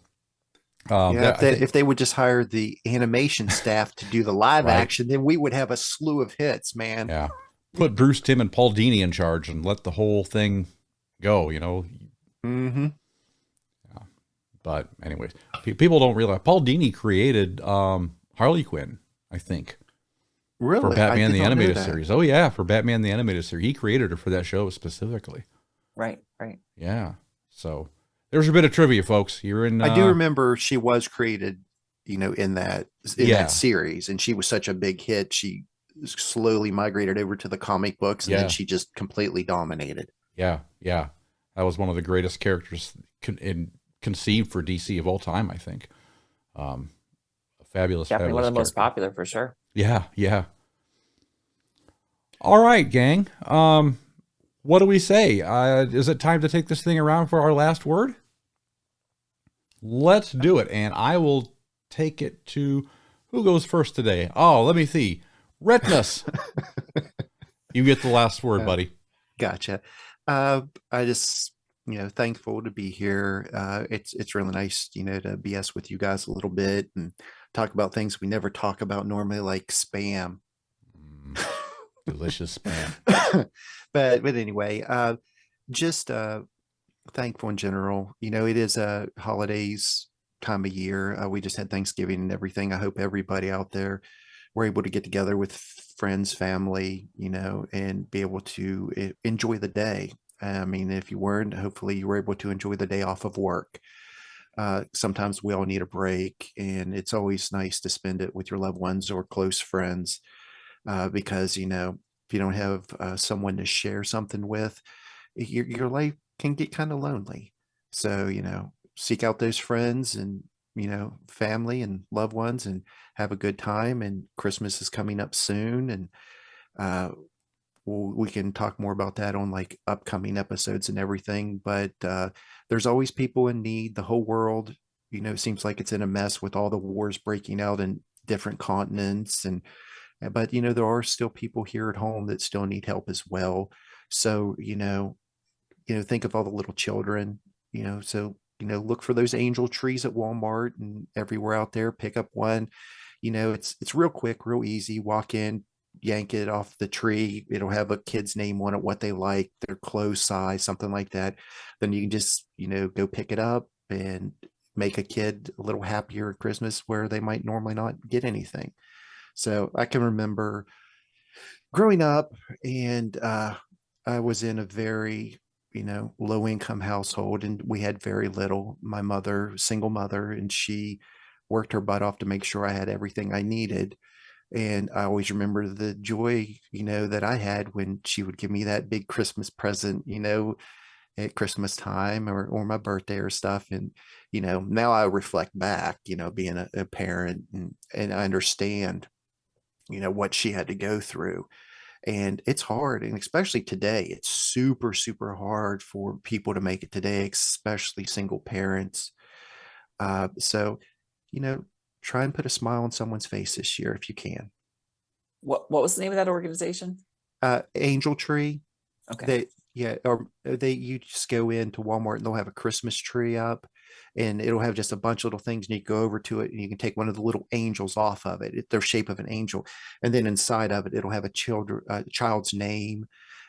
if they would just hire the animation staff to do the live action, then we would have a slew of hits, man. Yeah. Put Bruce Timm and Paul Dini in charge and let the whole thing go, you know? Mm-hmm. Yeah. But anyways, people don't realize Paul Dini created Harley Quinn, I think. Really? For Batman the Animated Series. Oh, yeah, for Batman the Animated Series. He created her for that show specifically. Right. Yeah. So there's a bit of trivia, folks. You're in. I do remember she was created, you know, in that series, and she was such a big hit. She slowly migrated over to the comic books, and then she just completely dominated. Yeah. That was one of the greatest characters conceived for DC of all time, I think. Fabulous. Definitely one of the most character. popular for sure. Yeah. All right, gang. What do we say? Is it time to take this thing around for our last word? Let's do it. And I will take it to who goes first today? Oh, let me see. Retpmus. You get the last word, buddy. Gotcha. I just, thankful to be here. It's really nice, to BS with you guys a little bit and talk about things we never talk about normally, like spam. Delicious spam. but anyway, just thankful in general. It is a holidays time of year. We just had Thanksgiving and everything. I hope everybody out there were able to get together with friends, family, and be able to enjoy the day. I mean, if you weren't, hopefully you were able to enjoy the day off of work. Sometimes we all need a break, and it's always nice to spend it with your loved ones or close friends, because, if you don't have someone to share something with, your life can get kind of lonely. So, seek out those friends and, family and loved ones and have a good time. And Christmas is coming up soon. And we can talk more about that on like upcoming episodes and everything. But there's always people in need. The whole world, seems like it's in a mess with all the wars breaking out in different continents. But, there are still people here at home that still need help as well. So, think of all the little children, look for those angel trees at Walmart and everywhere out there, pick up one. It's real quick, real easy. Walk in, yank it off the tree. It'll have a kid's name on it, what they like, their clothes size, something like that. Then you can just, go pick it up and make a kid a little happier at Christmas where they might normally not get anything. So I can remember growing up, and I was in a very, low income household, and we had very little. My mother, single mother, and she worked her butt off to make sure I had everything I needed. And I always remember the joy, that I had when she would give me that big Christmas present, at Christmas time or my birthday or stuff. And, now I reflect back, being a parent, and I understand, what she had to go through. And it's hard. And especially today, it's super, super hard for people to make it today, especially single parents. So, try and put a smile on someone's face this year if you can. What was the name of that organization? Angel Tree. Okay. You just go into Walmart and they'll have a Christmas tree up, and it'll have just a bunch of little things, and you go over to it and you can take one of the little angels off of it. They're shape of an angel. And then inside of it, it'll have a child's name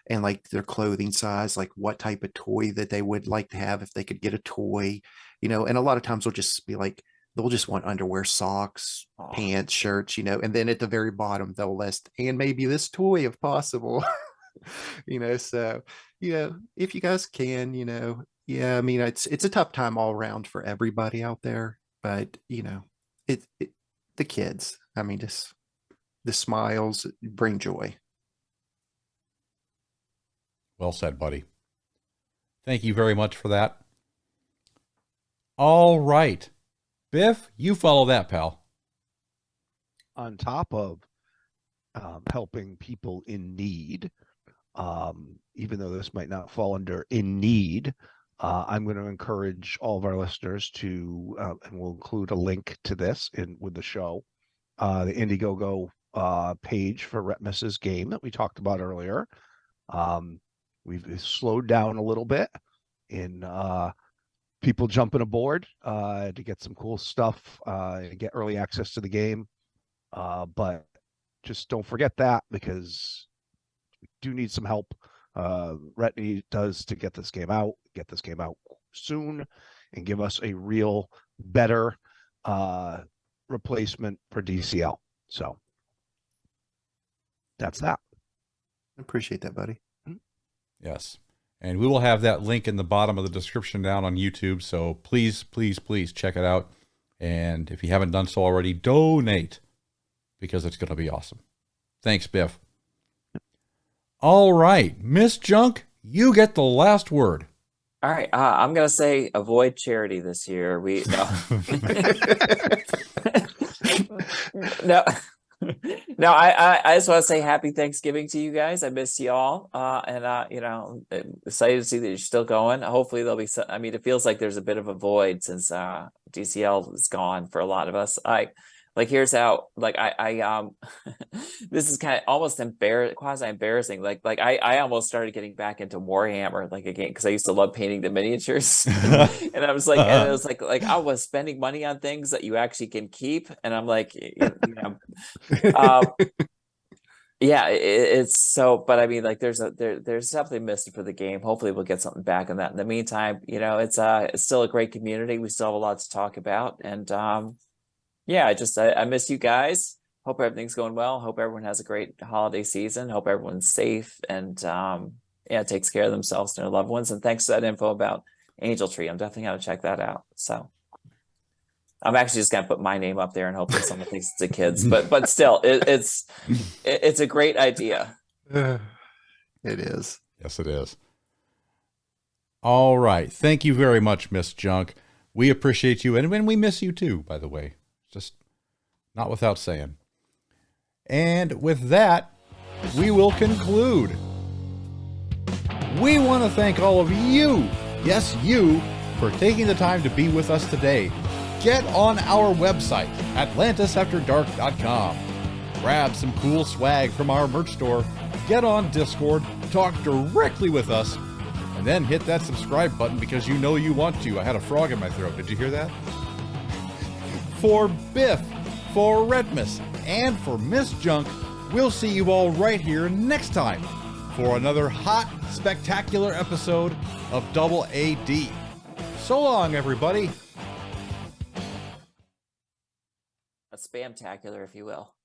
and like their clothing size, like what type of toy that they would like to have if they could get a toy, and a lot of times they'll just be like, they'll just want underwear, socks, pants, shirts, and then at the very bottom, they'll list, and maybe this toy if possible. So, if you guys can, I mean, it's a tough time all around for everybody out there, but, the kids, I mean, just the smiles bring joy. Well said, buddy. Thank you very much for that. All right. Biff, you follow that, pal. On top of helping people in need, even though this might not fall under in need, I'm going to encourage all of our listeners to, and we'll include a link to this with the show, the Indiegogo page for Retpmus's game that we talked about earlier. We've slowed down a little bit in people jumping aboard to get some cool stuff and get early access to the game. But just don't forget that, because we do need some help. Retney does to get this game out soon, and give us a real better replacement for DCL. So that's that. I appreciate that, buddy. Yes. And we will have that link in the bottom of the description down on YouTube. So please, please, please check it out. And if you haven't done so already, donate, because it's going to be awesome. Thanks, Biff. All right, Miss Junk, you get the last word. All right, I'm gonna say avoid charity this year. No, no. I just want to say happy Thanksgiving to you guys. I miss you all, and excited to see that you're still going. Hopefully there'll be some. I mean, it feels like there's a bit of a void since DCL is gone for a lot of us. Like here's how, like I this is kind of almost quasi embarrassing. Like I almost started getting back into Warhammer like again because I used to love painting the miniatures, and I was like, and it was like I was spending money on things that you actually can keep, and I'm like, yeah, it's so. But I mean, like there's definitely missing for the game. Hopefully, we'll get something back on that. In the meantime, it's still a great community. We still have a lot to talk about, and yeah, I miss you guys. Hope everything's going well. Hope everyone has a great holiday season. Hope everyone's safe and yeah, takes care of themselves and their loved ones. And thanks for that info about Angel Tree. I'm definitely gonna check that out. So I'm actually just gonna put my name up there and hopefully someone thinks it's a kid's. But still, it's a great idea. It is. Yes, it is. All right. Thank you very much, Miss Junk. We appreciate you, and we miss you too, by the way. Just not without saying. And with that, we will conclude. We want to thank all of you, yes, you, for taking the time to be with us today. Get on our website, atlantisafterdark.com. Grab some cool swag from our merch store. Get on Discord, talk directly with us, and then hit that subscribe button because you know you want to. I had a frog in my throat. Did you hear that? For Biff, for Retpmus, and for Miss Junk, we'll see you all right here next time for another hot, spectacular episode of Double AD. So long, everybody. A spamtacular, if you will.